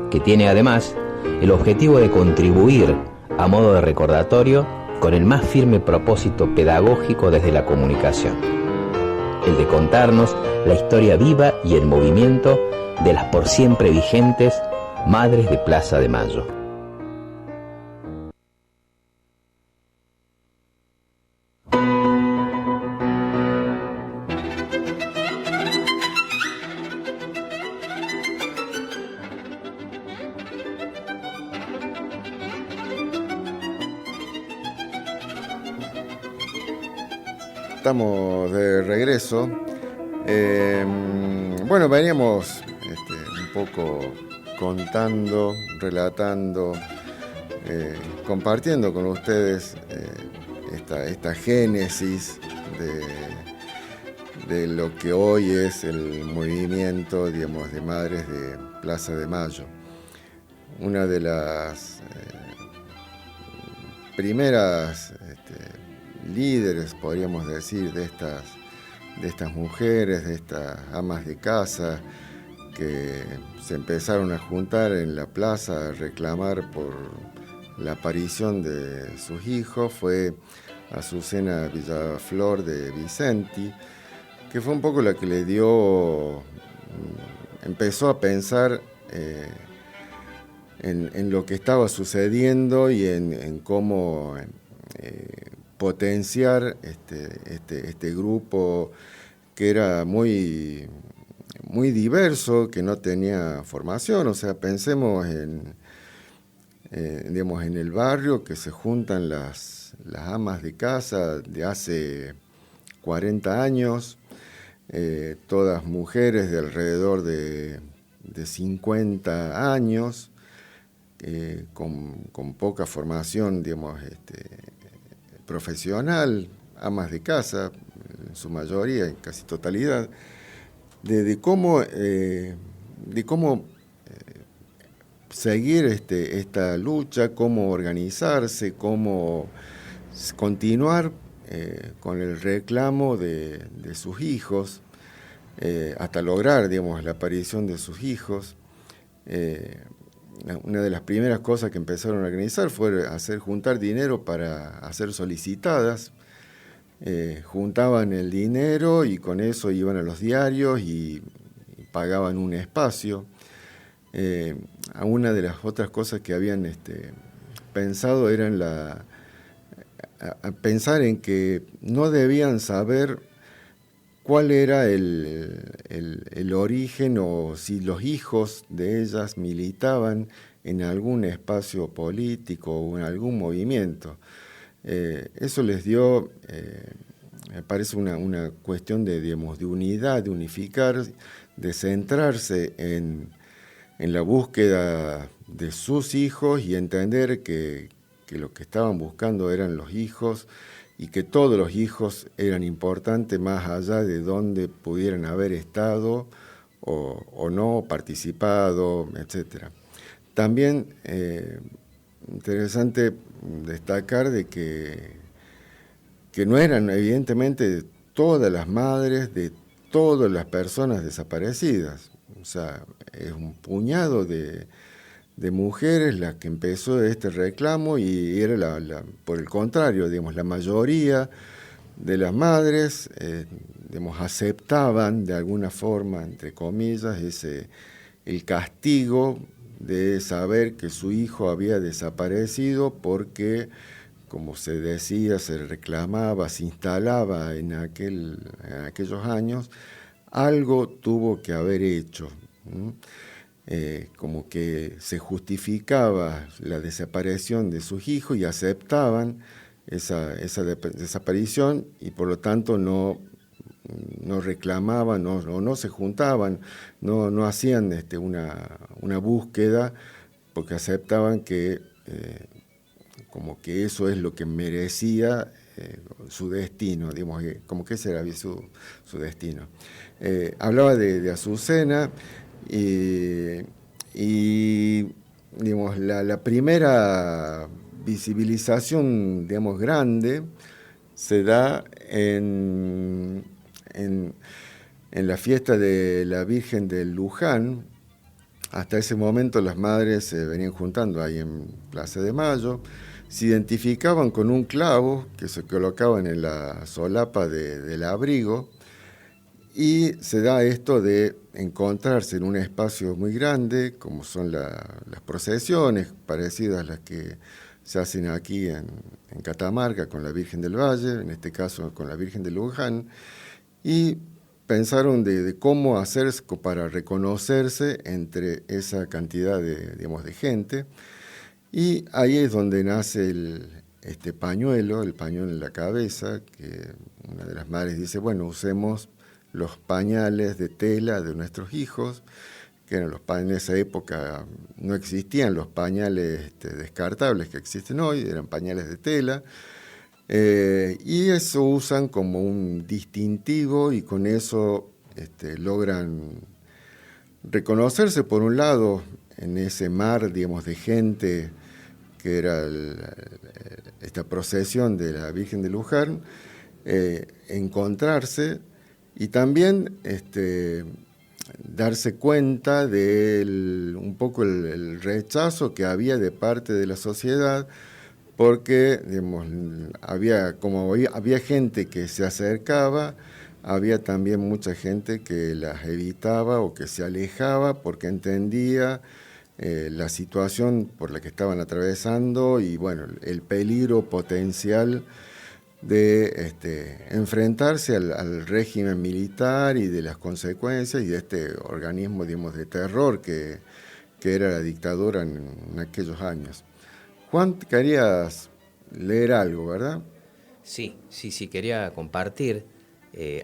que tiene además el objetivo de contribuir, a modo de recordatorio, con el más firme propósito pedagógico desde la comunicación, el de contarnos la historia viva y el movimiento de las por siempre vigentes Madres de Plaza de Mayo. Estamos de regreso. Bueno, veníamos un poco contando, relatando, compartiendo con ustedes esta génesis de lo que hoy es el movimiento, digamos, de Madres de Plaza de Mayo. Una de las primeras líderes, podríamos decir, de estas mujeres, de estas amas de casa que se empezaron a juntar en la plaza a reclamar por la aparición de sus hijos, fue Azucena Villaflor de Vicenti, que fue un poco la que le dio, empezó a pensar en lo que estaba sucediendo y en cómo potenciar este grupo que era muy, muy diverso, que no tenía formación. O sea, pensemos digamos, en el barrio, que se juntan las amas de casa de hace 40 años, todas mujeres de alrededor de 50 años, con poca formación, digamos, profesional, amas de casa, en su mayoría, en casi totalidad, de cómo seguir esta lucha, cómo organizarse, cómo continuar con el reclamo de sus hijos, hasta lograr, digamos, la aparición de sus hijos. Una de las primeras cosas que empezaron a organizar fue juntar dinero para hacer solicitadas. Juntaban el dinero y con eso iban a los diarios y pagaban un espacio. Una de las otras cosas que habían pensado eran pensar en que no debían saber cuál era el origen o si los hijos de ellas militaban en algún espacio político o en algún movimiento. Eso les dio, me parece, una cuestión de unidad, de unificar, de centrarse en la búsqueda de sus hijos y entender que lo que estaban buscando eran los hijos y que todos los hijos eran importantes más allá de dónde pudieran haber estado o no, participado, etc. También interesante destacar de que no eran evidentemente todas las madres de todas las personas desaparecidas. O sea, es un puñado de mujeres las que empezó este reclamo, y era por el contrario, digamos, la mayoría de las madres digamos, aceptaban de alguna forma, entre comillas, el castigo de saber que su hijo había desaparecido porque, como se decía, se reclamaba, se instalaba en aquellos años, algo tuvo que haber hecho. Como que se justificaba la desaparición de sus hijos y aceptaban esa desaparición, y por lo tanto no reclamaban, no se juntaban, no hacían una búsqueda, porque aceptaban que como que eso es lo que merecía su destino, digamos, como que ese era su destino. Hablaba de Azucena, y digamos, la primera visibilización, digamos, grande se da en la fiesta de la Virgen de Luján. Hasta ese momento las madres se venían juntando ahí en Plaza de Mayo, se identificaban con un clavo que se colocaban en la solapa del abrigo, y se da esto de encontrarse en un espacio muy grande, como son las procesiones parecidas a las que se hacen aquí en Catamarca con la Virgen del Valle, en este caso con la Virgen de Luján, y pensaron de cómo hacer para reconocerse entre esa cantidad de gente, y ahí es donde nace este pañuelo, el pañuelo en la cabeza, que una de las madres dice, bueno, usemos los pañales de tela de nuestros hijos, que eran en esa época no existían los pañales descartables que existen hoy, eran pañales de tela, y eso usan como un distintivo, y con eso logran reconocerse, por un lado, en ese mar, digamos, de gente que era esta procesión de la Virgen de Luján, encontrarse, y también darse cuenta de un poco el rechazo que había de parte de la sociedad, porque digamos, había gente que se acercaba, había también mucha gente que las evitaba o que se alejaba porque entendía la situación por la que estaban atravesando, y bueno, el peligro potencial de enfrentarse al régimen militar y de las consecuencias, y de este organismo, digamos, de terror que era la dictadura en aquellos años. Juan, querías leer algo, ¿verdad? Sí, quería compartir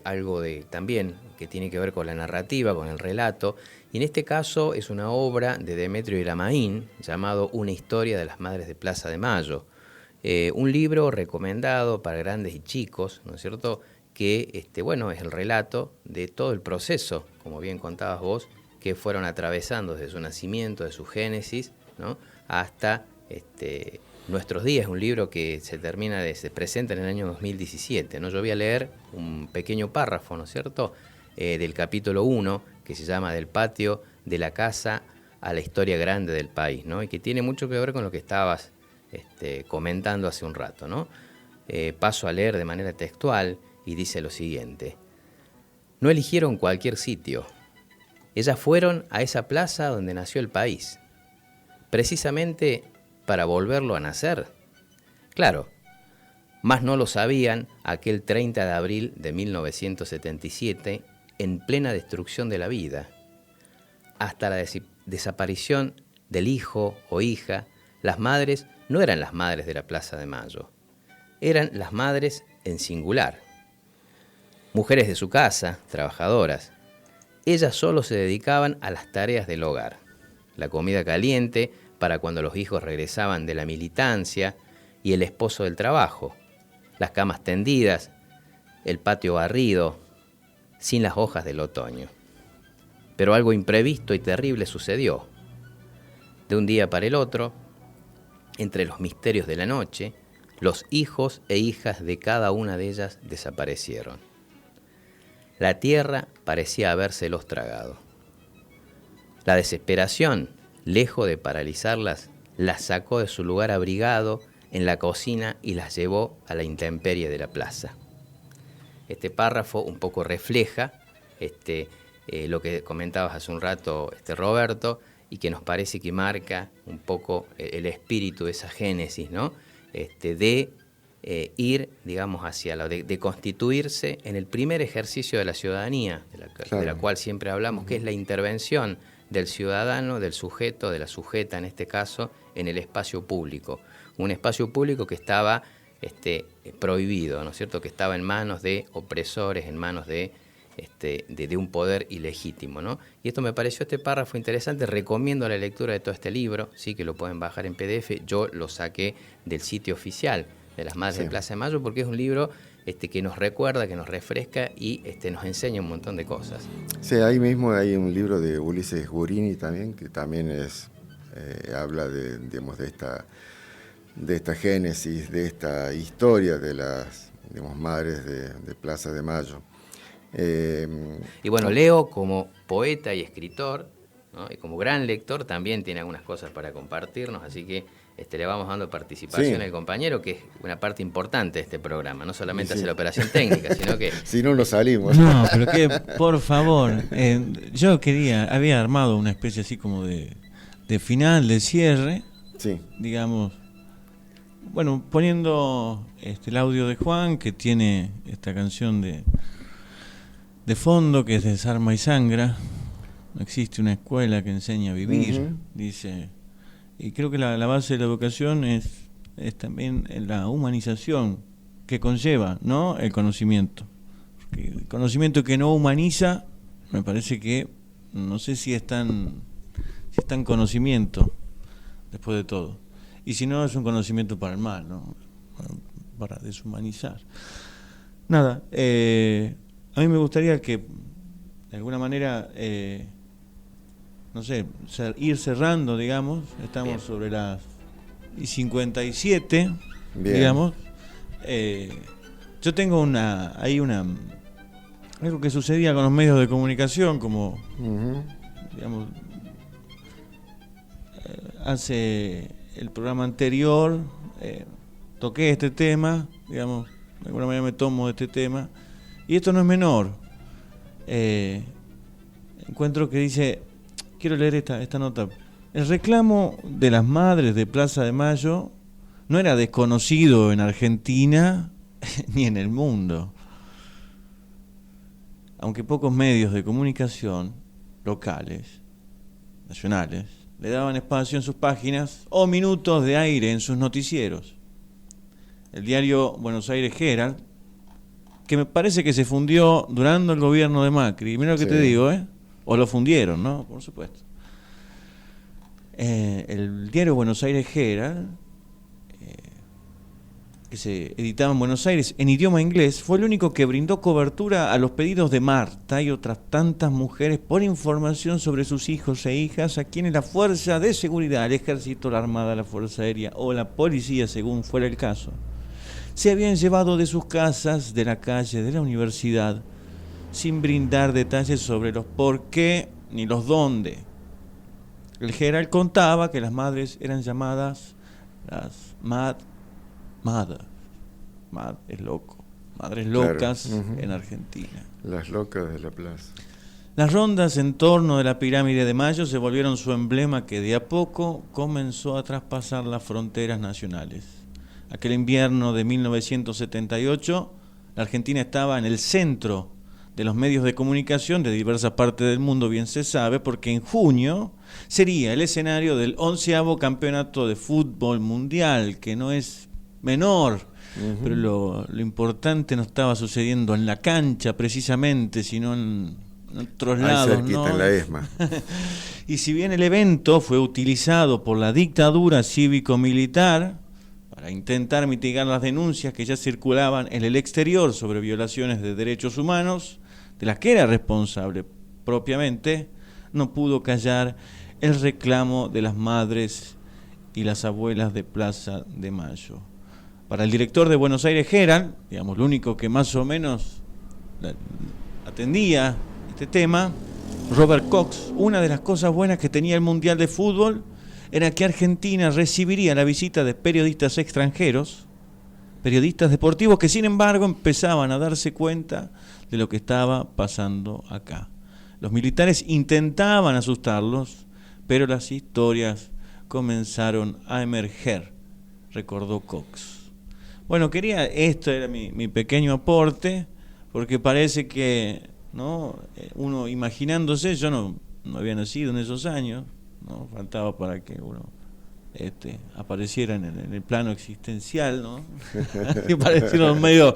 algo también que tiene que ver con la narrativa, con el relato, y en este caso es una obra de Demetrio Iramaín llamado Una historia de las madres de Plaza de Mayo. Un libro recomendado para grandes y chicos, ¿no es cierto?, que es el relato de todo el proceso, como bien contabas vos, que fueron atravesando desde su nacimiento, de su génesis, ¿no?, hasta nuestros días. Un libro que se presenta en el año 2017, ¿no? Yo voy a leer un pequeño párrafo, ¿no es cierto?, del capítulo 1, que se llama Del patio de la casa a la historia grande del país, ¿no?, y que tiene mucho que ver con lo que estabas comentando hace un rato, ¿no? Paso a leer de manera textual y dice lo siguiente: no eligieron cualquier sitio. Ellas fueron a esa plaza donde nació el país, precisamente para volverlo a nacer. Claro, más no lo sabían aquel 30 de abril de 1977, en plena destrucción de la vida. Hasta la desaparición del hijo o hija, las madres no eran las madres de la Plaza de Mayo, eran las madres en singular. Mujeres de su casa, trabajadoras. Ellas solo se dedicaban a las tareas del hogar. La comida caliente para cuando los hijos regresaban de la militancia y el esposo del trabajo. Las camas tendidas, el patio barrido, sin las hojas del otoño. Pero algo imprevisto y terrible sucedió. De un día para el otro, entre los misterios de la noche, los hijos e hijas de cada una de ellas desaparecieron. La tierra parecía habérselos tragado. La desesperación, lejos de paralizarlas, las sacó de su lugar abrigado en la cocina y las llevó a la intemperie de la plaza. Este párrafo un poco refleja lo que comentabas hace un rato, Roberto, y que nos parece que marca un poco el espíritu de esa génesis, ¿no? De ir, digamos, hacia de constituirse en el primer ejercicio de la ciudadanía, de la cual siempre hablamos, que es la intervención del ciudadano, del sujeto, de la sujeta en este caso, en el espacio público. Un espacio público que estaba prohibido, ¿no es cierto?, que estaba en manos de opresores, en manos de un poder ilegítimo, ¿no? Y esto me pareció este párrafo interesante. Recomiendo la lectura de todo este libro, sí, que lo pueden bajar en PDF. Yo lo saqué del sitio oficial de las Madres de Plaza de Mayo, porque es un libro que nos recuerda, que nos refresca y nos enseña un montón de cosas. Sí, ahí mismo hay un libro de Ulises Gurini también, que también habla de esta génesis, de esta historia de las, digamos, Madres de Plaza de Mayo. Y bueno, Leo, como poeta y escritor, ¿no?, y como gran lector, también tiene algunas cosas para compartirnos, así que le vamos dando participación al compañero, que es una parte importante de este programa, no solamente hace la operación técnica, sino que... Si no, nos salimos. No, pero que, por favor, yo había armado una especie así como de final, de cierre, digamos, bueno, poniendo el audio de Juan, que tiene esta canción de fondo, que es Desarma y Sangra. No existe una escuela que enseñe a vivir, dice. Y creo que la base de la educación es también la humanización que conlleva, ¿no?, el conocimiento. Porque el conocimiento que no humaniza, me parece que, no sé si es tan conocimiento, después de todo. Y si no, es un conocimiento para el mal, ¿no?, para deshumanizar. Nada, a mí me gustaría que, de alguna manera, no sé, ir cerrando, digamos. Estamos sobre las 57, digamos. Yo tengo algo que sucedía con los medios de comunicación, como, digamos, hace el programa anterior, toqué este tema, digamos, de alguna manera me tomo de este tema. Y esto no es menor. Encuentro que dice, quiero leer esta nota. El reclamo de las Madres de Plaza de Mayo no era desconocido en Argentina ni en el mundo. Aunque pocos medios de comunicación locales, nacionales, le daban espacio en sus páginas o minutos de aire en sus noticieros. El diario Buenos Aires Herald, que me parece que se fundió durante el gobierno de Macri. Mira lo que te digo, o lo fundieron, ¿no? Por supuesto. El diario Buenos Aires Herald, que se editaba en Buenos Aires en idioma inglés, fue el único que brindó cobertura a los pedidos de Marta y otras tantas mujeres por información sobre sus hijos e hijas, a quienes la Fuerza de Seguridad, el Ejército, la Armada, la Fuerza Aérea o la Policía, según fuera el caso, se habían llevado de sus casas, de la calle, de la universidad, sin brindar detalles sobre los por qué ni los dónde. El Herald contaba que las madres eran llamadas las Mad es loco, madres locas, en Argentina. Las locas de la plaza. Las rondas en torno de la pirámide de Mayo se volvieron su emblema, que de a poco comenzó a traspasar las fronteras nacionales. Aquel invierno de 1978, la Argentina estaba en el centro de los medios de comunicación de diversas partes del mundo, bien se sabe, porque en junio sería el escenario del 11º campeonato de fútbol mundial, que no es menor, pero lo importante no estaba sucediendo en la cancha precisamente, sino en otros lados, cerquita, ¿no? En la ESMA. Y si bien el evento fue utilizado por la dictadura cívico-militar para intentar mitigar las denuncias que ya circulaban en el exterior sobre violaciones de derechos humanos, de las que era responsable propiamente, no pudo callar el reclamo de las madres y las abuelas de Plaza de Mayo. Para el director de Buenos Aires Herald, digamos, lo único que más o menos atendía este tema, Robert Cox, una de las cosas buenas que tenía el Mundial de Fútbol era que Argentina recibiría la visita de periodistas extranjeros, periodistas deportivos que sin embargo empezaban a darse cuenta de lo que estaba pasando acá. Los militares intentaban asustarlos, pero las historias comenzaron a emerger, recordó Cox. Bueno, esto era mi pequeño aporte, porque parece que, ¿no?, uno imaginándose, yo no había nacido en esos años, ¿no?, faltaba para que uno apareciera en el plano existencial, ¿no? Y parecieron medio,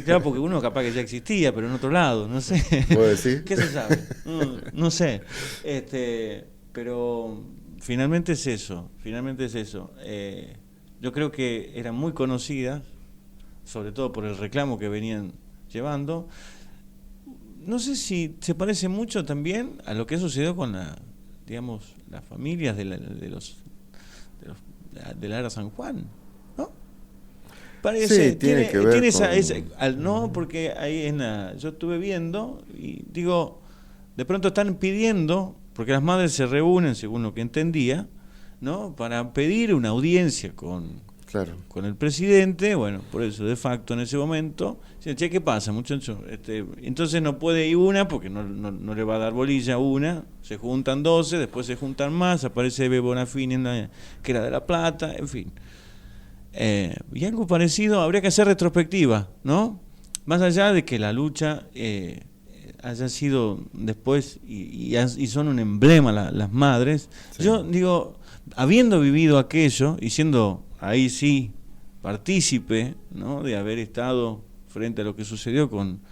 claro, porque uno capaz que ya existía, pero en otro lado, no sé. ¿Puedo decir? ¿Qué se sabe? No sé. Pero finalmente es eso. Yo creo que eran muy conocidas, sobre todo por el reclamo que venían llevando. No sé si se parece mucho también a lo que sucedió con las familias de la Era San Juan, ¿no? Parece, sí, tiene que ver con... no, porque ahí yo estuve viendo y digo, de pronto están pidiendo, porque las madres se reúnen, según lo que entendía, ¿no?, para pedir una audiencia con el presidente. Bueno, por eso de facto en ese momento, che, ¿qué pasa, muchachos? Entonces no puede ir una, porque no le va a dar bolilla una, se juntan 12, después se juntan más, aparece Eve Bonafini, que era de La Plata, en fin. Y algo parecido, habría que hacer retrospectiva, ¿no? Más allá de que la lucha haya sido después y son un emblema las madres, sí. Yo digo, habiendo vivido aquello y siendo ahí sí partícipe, ¿no?, de haber estado frente a lo que sucedió con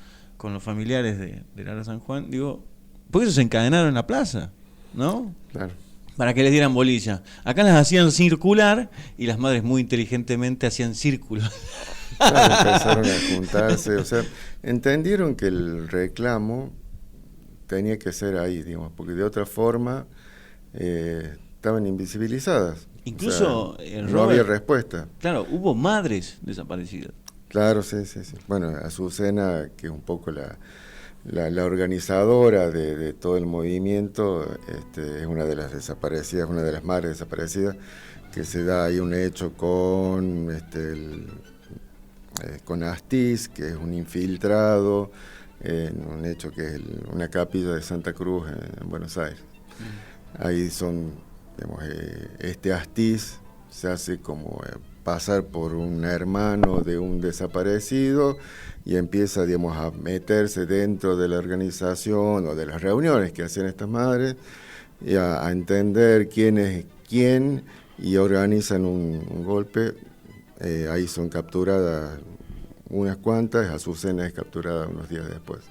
los familiares de la Era San Juan, digo, porque ellos se encadenaron en la plaza, ¿no? Claro. Para que les dieran bolilla. Acá las hacían circular y las madres muy inteligentemente hacían círculos. Claro, empezaron a juntarse, o sea, entendieron que el reclamo tenía que ser ahí, digamos, porque de otra forma estaban invisibilizadas. Incluso, o sea, no había respuesta. Claro, hubo madres desaparecidas. Claro, sí. Bueno, Azucena, que es un poco la organizadora de todo el movimiento, es una de las desaparecidas, una de las madres desaparecidas, que se da ahí un hecho con Astiz, que es un infiltrado, un hecho que es una capilla de Santa Cruz en Buenos Aires. Ahí son, digamos, Astiz se hace como pasar por un hermano de un desaparecido y empieza, digamos, a meterse dentro de la organización o de las reuniones que hacían estas madres y a entender quién es quién, y organizan un golpe. Ahí son capturadas unas cuantas, Azucena es capturada unos días después.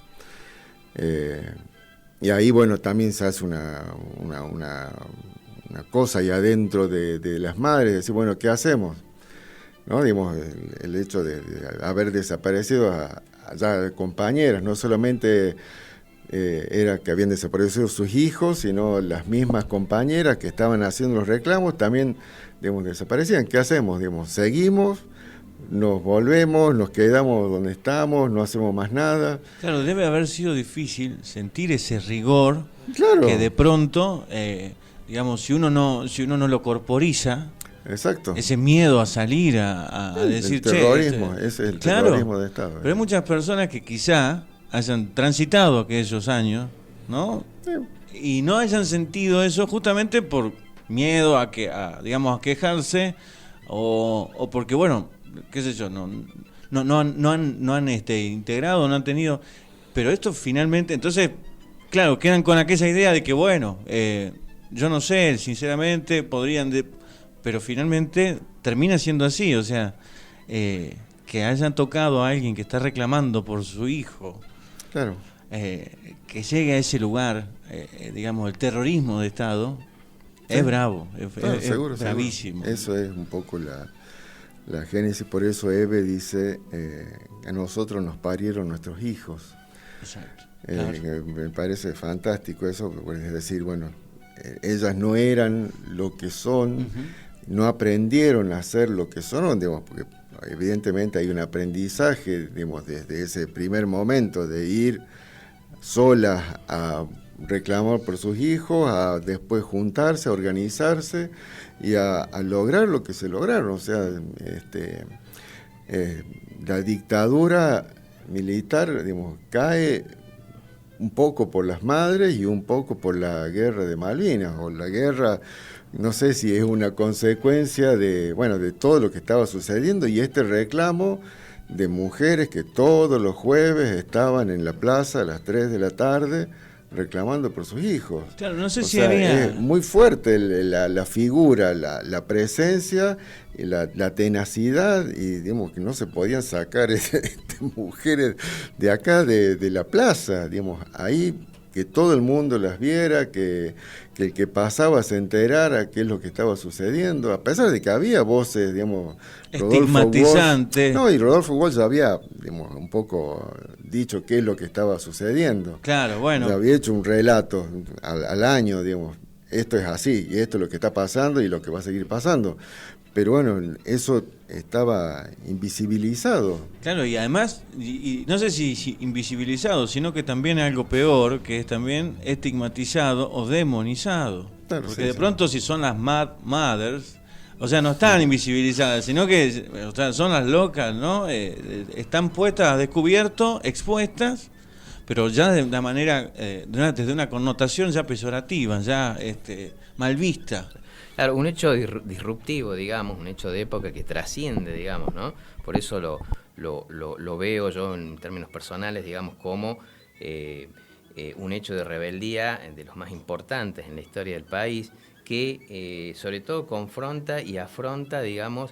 Y ahí, bueno, también se hace una cosa ahí adentro de las madres, decir, bueno, ¿qué hacemos? ¿No? Digamos, el hecho de haber desaparecido a compañeras, no solamente era que habían desaparecido sus hijos, sino las mismas compañeras que estaban haciendo los reclamos también, digamos, desaparecían. ¿Qué hacemos? Digamos, seguimos, nos volvemos, nos quedamos donde estamos, no hacemos más nada. Claro, debe haber sido difícil sentir ese rigor, claro, que de pronto, digamos, si uno no lo corporiza, exacto, ese miedo a salir a decir, el terrorismo, ese es el terrorismo de Estado. Pero hay muchas personas que quizá hayan transitado aquellos años, ¿no? Sí. Y no hayan sentido eso justamente por miedo a quejarse o porque, bueno, qué sé yo, no han integrado, no han tenido. Pero esto finalmente, entonces, claro, quedan con aquella idea de que, bueno, yo no sé, sinceramente, pero finalmente termina siendo así, o sea, que hayan tocado a alguien que está reclamando por su hijo, claro, que llegue a ese lugar, digamos, el terrorismo de Estado, sí, es bravo, seguro, bravísimo. Eso es un poco la génesis, por eso Eve dice, a nosotros nos parieron nuestros hijos. Exacto. Claro. Me parece fantástico eso, es decir, bueno, ellas no eran lo que son, no aprendieron a hacer lo que son, digamos, porque evidentemente hay un aprendizaje, digamos, desde ese primer momento de ir solas a reclamar por sus hijos, a después juntarse, a organizarse y a lograr lo que se lograron. O sea, la dictadura militar, digamos, cae un poco por las madres y un poco por la guerra de Malvinas, o la guerra, no sé si es una consecuencia de todo lo que estaba sucediendo, y este reclamo de mujeres que todos los jueves estaban en la plaza a las 3 de la tarde reclamando por sus hijos. Claro, no sé o si sea, había... Es muy fuerte la figura, la presencia, la tenacidad, y digamos que no se podían sacar mujeres de acá, de la plaza, digamos, ahí, que todo el mundo las viera, que el que pasaba se enterara qué es lo que estaba sucediendo, a pesar de que había voces, digamos, estigmatizantes. Y Rodolfo Walsh había, digamos, un poco dicho qué es lo que estaba sucediendo. Claro, bueno. Había hecho un relato al año, digamos, esto es así, y esto es lo que está pasando y lo que va a seguir pasando. Pero bueno, eso estaba invisibilizado. Claro, y además, y no sé si invisibilizado, sino que también es algo peor, que es también estigmatizado o demonizado. Claro, porque de pronto si son las mothers, o sea, no están invisibilizadas, sino que son las locas, ¿no? Están puestas a descubierto, expuestas, pero ya de una manera, desde una connotación ya peyorativa, ya mal vista. Claro, un hecho disruptivo, digamos, un hecho de época que trasciende, digamos, ¿no? Por eso lo veo yo en términos personales, digamos, como un hecho de rebeldía de los más importantes en la historia del país, que sobre todo confronta y afronta, digamos,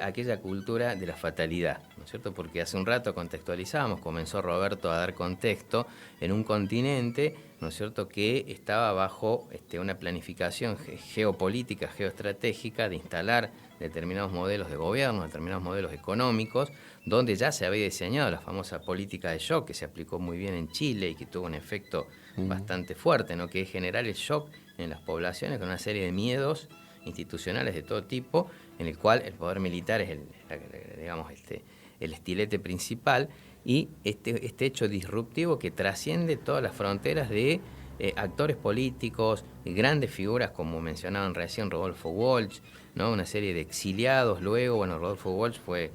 aquella cultura de la fatalidad, ¿no es cierto? Porque hace un rato contextualizábamos, comenzó Roberto a dar contexto en un continente, ¿no es cierto?, que estaba bajo una planificación geopolítica, geoestratégica de instalar determinados modelos de gobierno, determinados modelos económicos, donde ya se había diseñado la famosa política de shock, que se aplicó muy bien en Chile y que tuvo un efecto bastante fuerte, ¿no?, que es generar el shock en las poblaciones con una serie de miedos institucionales de todo tipo, en el cual el poder militar es el estilete principal, y este hecho disruptivo que trasciende todas las fronteras de actores políticos, grandes figuras como mencionaban recién Rodolfo Walsh, ¿no?, una serie de exiliados. Luego, Rodolfo Walsh fue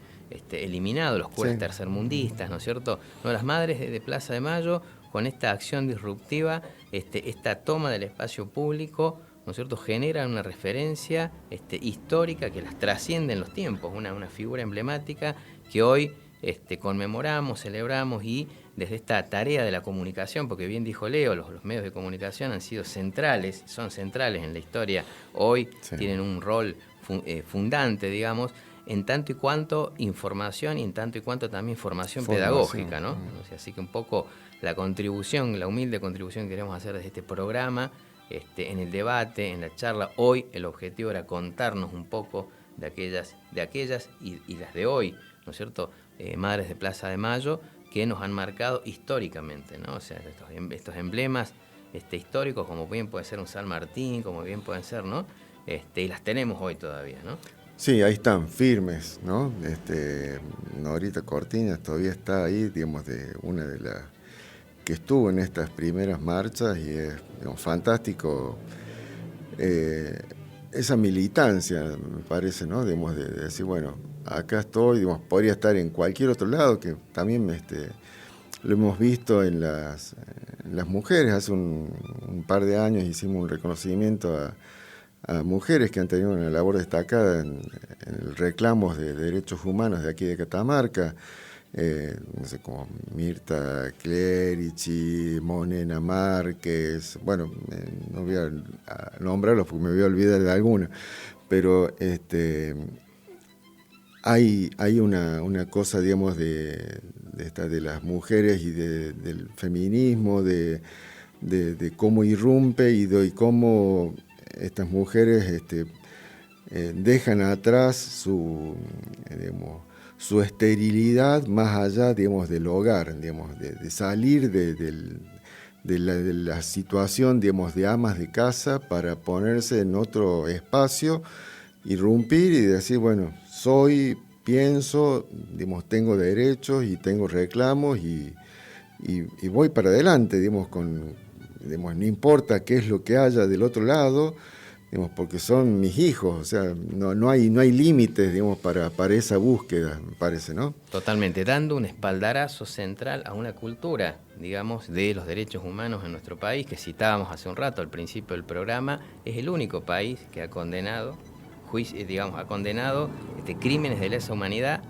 eliminado, los curas tercermundistas, ¿no es cierto? No, las madres de Plaza de Mayo, con esta acción disruptiva, esta toma del espacio público, ¿no es cierto?, generan una referencia histórica que las trasciende en los tiempos, una figura emblemática que hoy conmemoramos, celebramos, y desde esta tarea de la comunicación, porque bien dijo Leo, los medios de comunicación han sido centrales, son centrales en la historia, hoy tienen un rol fundante, digamos, en tanto y cuanto información y en tanto y cuanto también formación pedagógica, ¿no? O sea, así que un poco la contribución, la humilde contribución que queremos hacer desde este programa, en el debate, en la charla, hoy el objetivo era contarnos un poco de aquellas y las de hoy, ¿no es cierto?, madres de Plaza de Mayo, que nos han marcado históricamente, ¿no? O sea, estos emblemas históricos, como bien puede ser un San Martín, como bien pueden ser, ¿no? Y las tenemos hoy todavía, ¿no? Sí, ahí están, firmes, ¿no? Norita Cortiñas todavía está ahí, digamos, de una de las que estuvo en estas primeras marchas, y es, digamos, fantástico esa militancia, me parece, ¿no? Digamos, de decir, bueno, acá estoy, digamos, podría estar en cualquier otro lado, que también lo hemos visto en las mujeres. Hace un par de años hicimos un reconocimiento a mujeres que han tenido una labor destacada en reclamos de derechos humanos de aquí de Catamarca, no sé, como Mirta Clerici, Monena Márquez, bueno, no voy a nombrarlos porque me voy a olvidar de alguna, pero hay una cosa, digamos, de las mujeres y del feminismo, de cómo irrumpe y cómo estas mujeres dejan atrás su esterilidad más allá, digamos, del hogar, digamos, de salir de la situación, digamos, de amas de casa para ponerse en otro espacio irrumpir y decir, bueno, pienso, digamos, tengo derechos y tengo reclamos y voy para adelante, digamos, no importa qué es lo que haya del otro lado, digamos, porque son mis hijos, o sea, no hay límites, digamos, para esa búsqueda, me parece, ¿no? Totalmente, dando un espaldarazo central a una cultura, digamos, de los derechos humanos en nuestro país, que citábamos hace un rato al principio del programa. Es el único país que ha condenado crímenes de lesa humanidad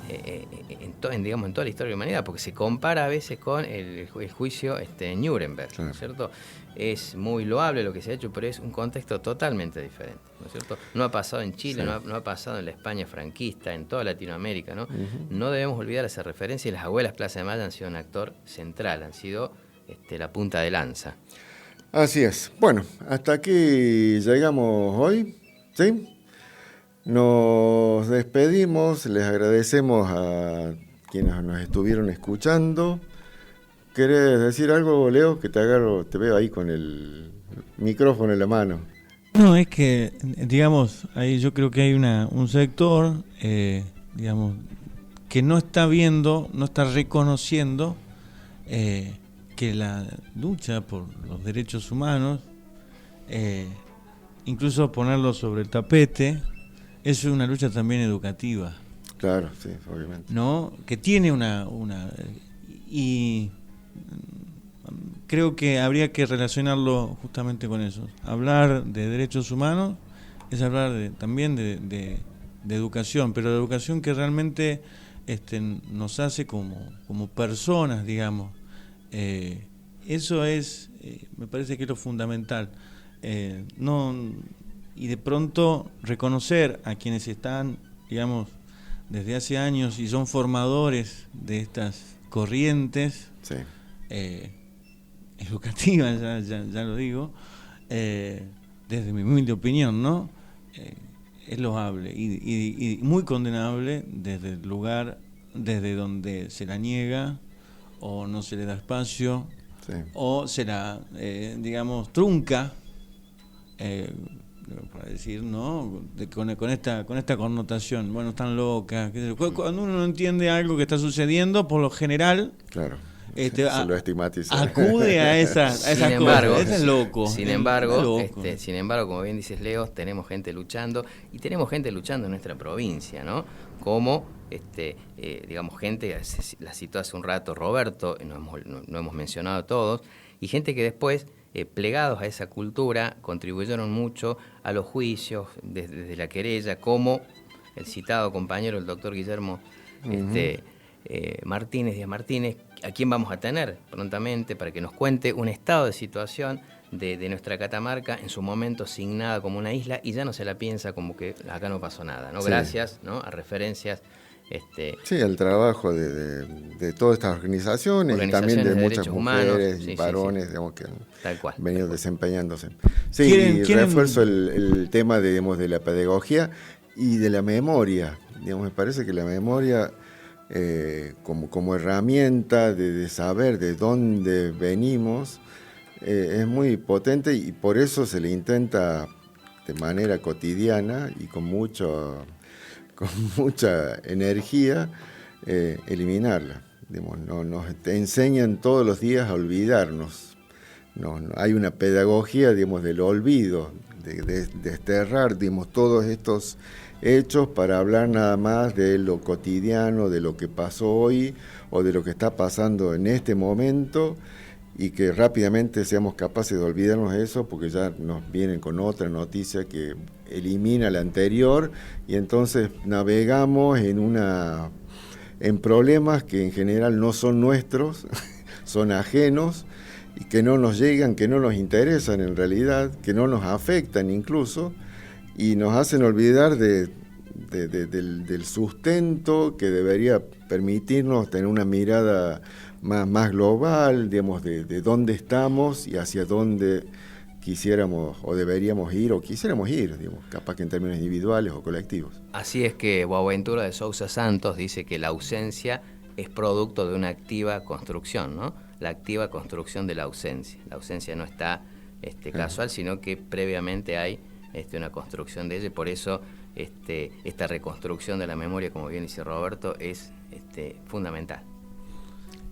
en toda la historia de la humanidad, porque se compara a veces con el juicio en Nuremberg, ¿no es cierto? Es muy loable lo que se ha hecho, pero es un contexto totalmente diferente, ¿no es cierto? No ha pasado en Chile, sí. no ha pasado en la España franquista, en toda Latinoamérica, ¿no? Uh-huh. No debemos olvidar esa referencia, y las abuelas Plaza de Mayo han sido un actor central, han sido la punta de lanza. Así es. Bueno, hasta aquí llegamos hoy, ¿sí? Nos despedimos, les agradecemos a quienes nos estuvieron escuchando. ¿Querés decir algo, Leo? Que te veo ahí con el micrófono en la mano. No, es que, digamos, ahí yo creo que hay un sector, digamos, que no está viendo, no está reconociendo que la lucha por los derechos humanos, incluso ponerlo sobre el tapete, es una lucha también educativa. Claro, sí, obviamente. ¿No? Que tiene y creo que habría que relacionarlo justamente con eso. Hablar de derechos humanos es hablar también de educación, pero de educación que realmente nos hace como personas, digamos. Eso es, me parece que es lo fundamental. Y de pronto reconocer a quienes están, digamos, desde hace años y son formadores de estas corrientes, sí. Educativas, ya lo digo, desde mi humilde opinión, ¿no? Es loable y muy condenable desde el lugar desde donde se la niega o no se le da espacio, sí. O se la, digamos, trunca, para decir, ¿no? Con esta connotación, bueno, están locas. Cuando uno no entiende algo que está sucediendo, por lo general, claro, se lo estigmatiza. Acude a esas cosas. Es loco. Sin embargo, como bien dices, Leo, tenemos gente luchando, y tenemos gente luchando en nuestra provincia, ¿no? Como digamos, gente, la citó hace un rato Roberto, no hemos mencionado a todos, y gente que después, plegados a esa cultura, contribuyeron mucho a los juicios desde la querella, como el citado compañero, el doctor Guillermo Díaz Martínez, a quien vamos a tener prontamente para que nos cuente un estado de situación de nuestra Catamarca, en su momento signada como una isla, y ya no se la piensa como que acá no pasó nada, ¿no? Sí. Gracias, ¿no?, a referencias. Sí, el trabajo de todas estas organizaciones y también de muchas mujeres y varones, digamos, que han venido desempeñándose. Sí, y refuerzo el tema de la pedagogía y de la memoria. Digamos, me parece que la memoria como herramienta de saber de dónde venimos es muy potente, y por eso se le intenta de manera cotidiana y con mucha energía eliminarla. Digamos, nos te enseñan todos los días a olvidarnos. No hay una pedagogía, digamos, del olvido, de desterrar, digamos, todos estos hechos para hablar nada más de lo cotidiano, de lo que pasó hoy o de lo que está pasando en este momento, y que rápidamente seamos capaces de olvidarnos de eso, porque ya nos vienen con otra noticia que elimina la anterior, y entonces navegamos en problemas que en general no son nuestros, son ajenos, y que no nos llegan, que no nos interesan en realidad, que no nos afectan incluso, y nos hacen olvidar del sustento que debería permitirnos tener una mirada más global, digamos, de dónde estamos y hacia dónde quisiéramos o deberíamos ir o quisiéramos ir, digamos, capaz que en términos individuales o colectivos. Así es que Boaventura de Sousa Santos dice que la ausencia es producto de una activa construcción, ¿no? La activa construcción de la ausencia. La ausencia no está casual, sino que previamente hay una construcción de ella, y por eso esta reconstrucción de la memoria, como bien dice Roberto, es fundamental.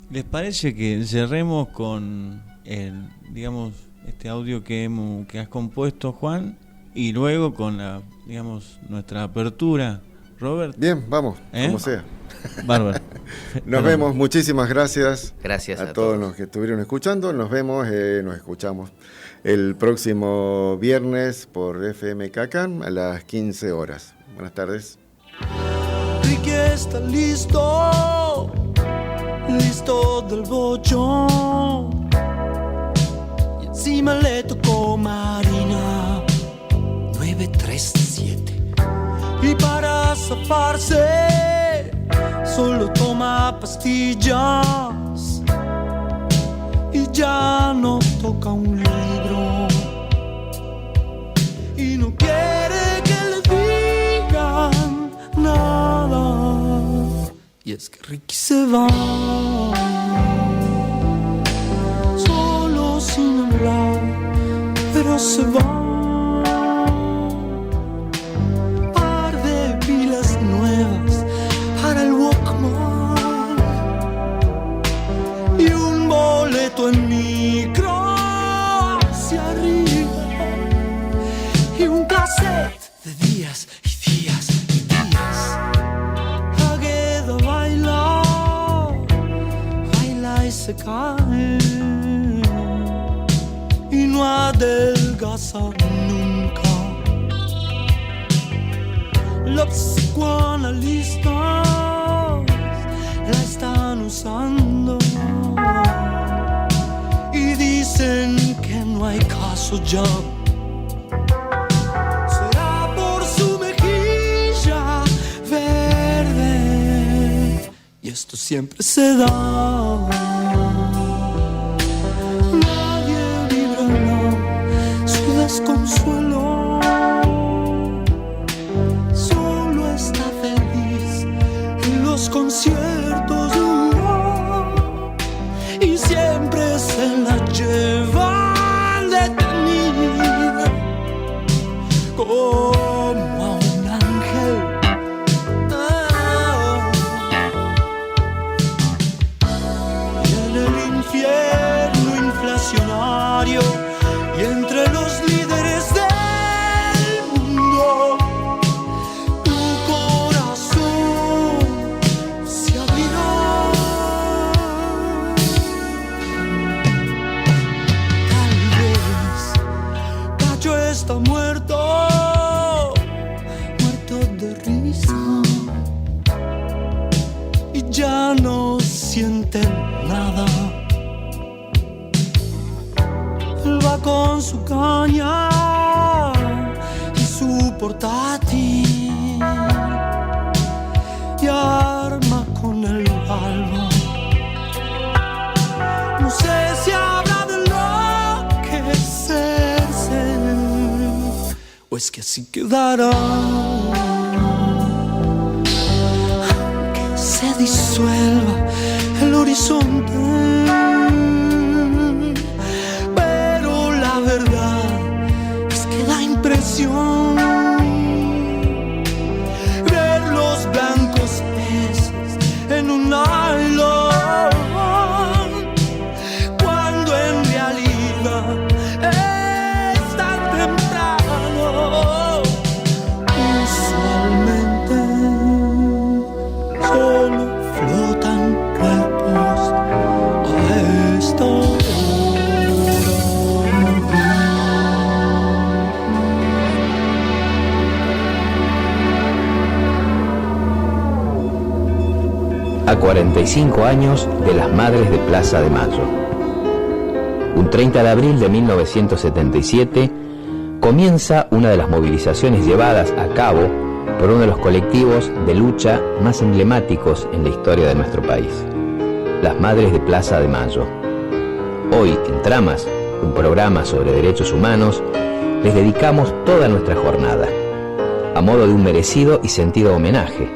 ¿Les parece que cerremos con este audio que has compuesto, Juan, y luego con nuestra apertura, Robert? Bien, vamos, como sea. Bárbaro. Nos vemos, muchísimas gracias. Gracias a todos los que estuvieron escuchando. Nos vemos, nos escuchamos el próximo viernes por FM Cacán a las 15 horas. Buenas tardes. Ricky está listo del bochón, y encima le tocó Marina 937, y para zafarse solo toma pastillas y ya no toca un libro, y no quiere que le digan nada. Y es que Ricky se va solo sin hablar, pero se va. Par de pilas nuevas para el Walkman y un boleto en micro hacia arriba y un cassette de días y días y días. Agueda baila y se cae y no adelgaza nunca. Los psicoanalistas la están usando y dicen que no hay caso ya. Será por su mejilla verde y esto siempre se da. Nadie librará su desconsuelo. Los conciertos y siempre se la llevan detenida como a un ángel. Y en el infierno inflacionario y entre los líderes del mundo, está muerto de risa y ya no siente nada. Él va con su caña y su portátil y arma con el alma. No sé si habrá de enloquecerse o es que así quedará, aunque se disuelva el horizonte. Pero la verdad es que da impresión ver los blancos peces en un nylon, cuando en realidad es tan temprano. Usualmente solo flotan cuerpos a esta hora. A 45 años de las Madres de Plaza de Mayo. Un 30 de abril de 1977 comienza una de las movilizaciones llevadas a cabo por uno de los colectivos de lucha más emblemáticos en la historia de nuestro país, las Madres de Plaza de Mayo. Hoy, en Tramas, un programa sobre derechos humanos, les dedicamos toda nuestra jornada, a modo de un merecido y sentido homenaje,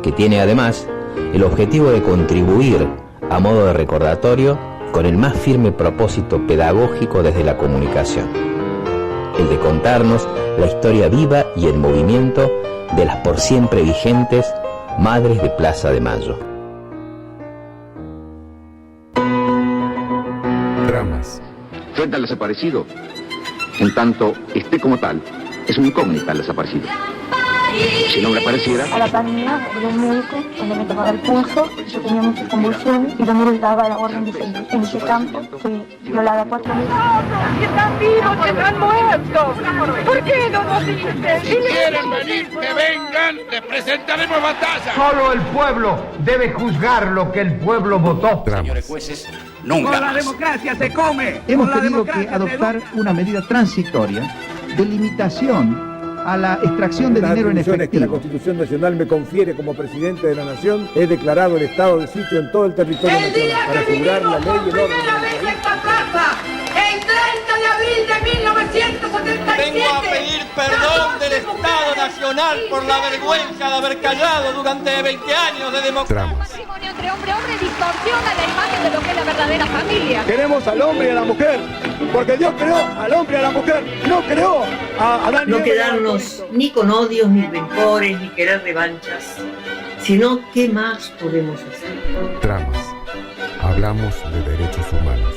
que tiene además el objetivo de contribuir, a modo de recordatorio, con el más firme propósito pedagógico desde la comunicación. el de contarnos la historia viva y en movimiento de las por siempre vigentes Madres de Plaza de Mayo. Dramas. Frente al desaparecido, en tanto esté como tal, es una incógnita el desaparecido. Si no reapareciera... A la pandemia, el médico, cuando me tomaba el pulso, yo tenía muchas convulsiones y no me daba la orden de seguir. En ese campo fui violada 4 veces. ¡Que están vivos, que están muertos! ¿Por qué no nos dicen? Si quieren venir, que vengan, les presentaremos batalla. Solo el pueblo debe juzgar lo que el pueblo votó. Señores jueces, nunca Con la más. democracia se come. Hemos Con la tenido democracia que adoptar una medida transitoria de limitación a la extracción de dinero en que la efectivo. Constitución Nacional me confiere como presidente de la Nación, he declarado el estado de sitio en todo el territorio El día nacional para que asegurar la vinimos ley por y el orden. primera vez a esta plaza, el 30 de abril de 1977. Vengo a pedir perdón del Estado Nacional por la vergüenza de haber callado durante 20 años de democracia. El matrimonio entre hombre y hombre distorsiona la imagen de lo que es la verdadera familia. Queremos al hombre y a la mujer, porque Dios creó al hombre y a la mujer, no creó a Adán y No Eva. quedarnos ni con odios, ni rencores, ni querer revanchas, sino qué más podemos hacer. Dramas. Hablamos de derechos humanos.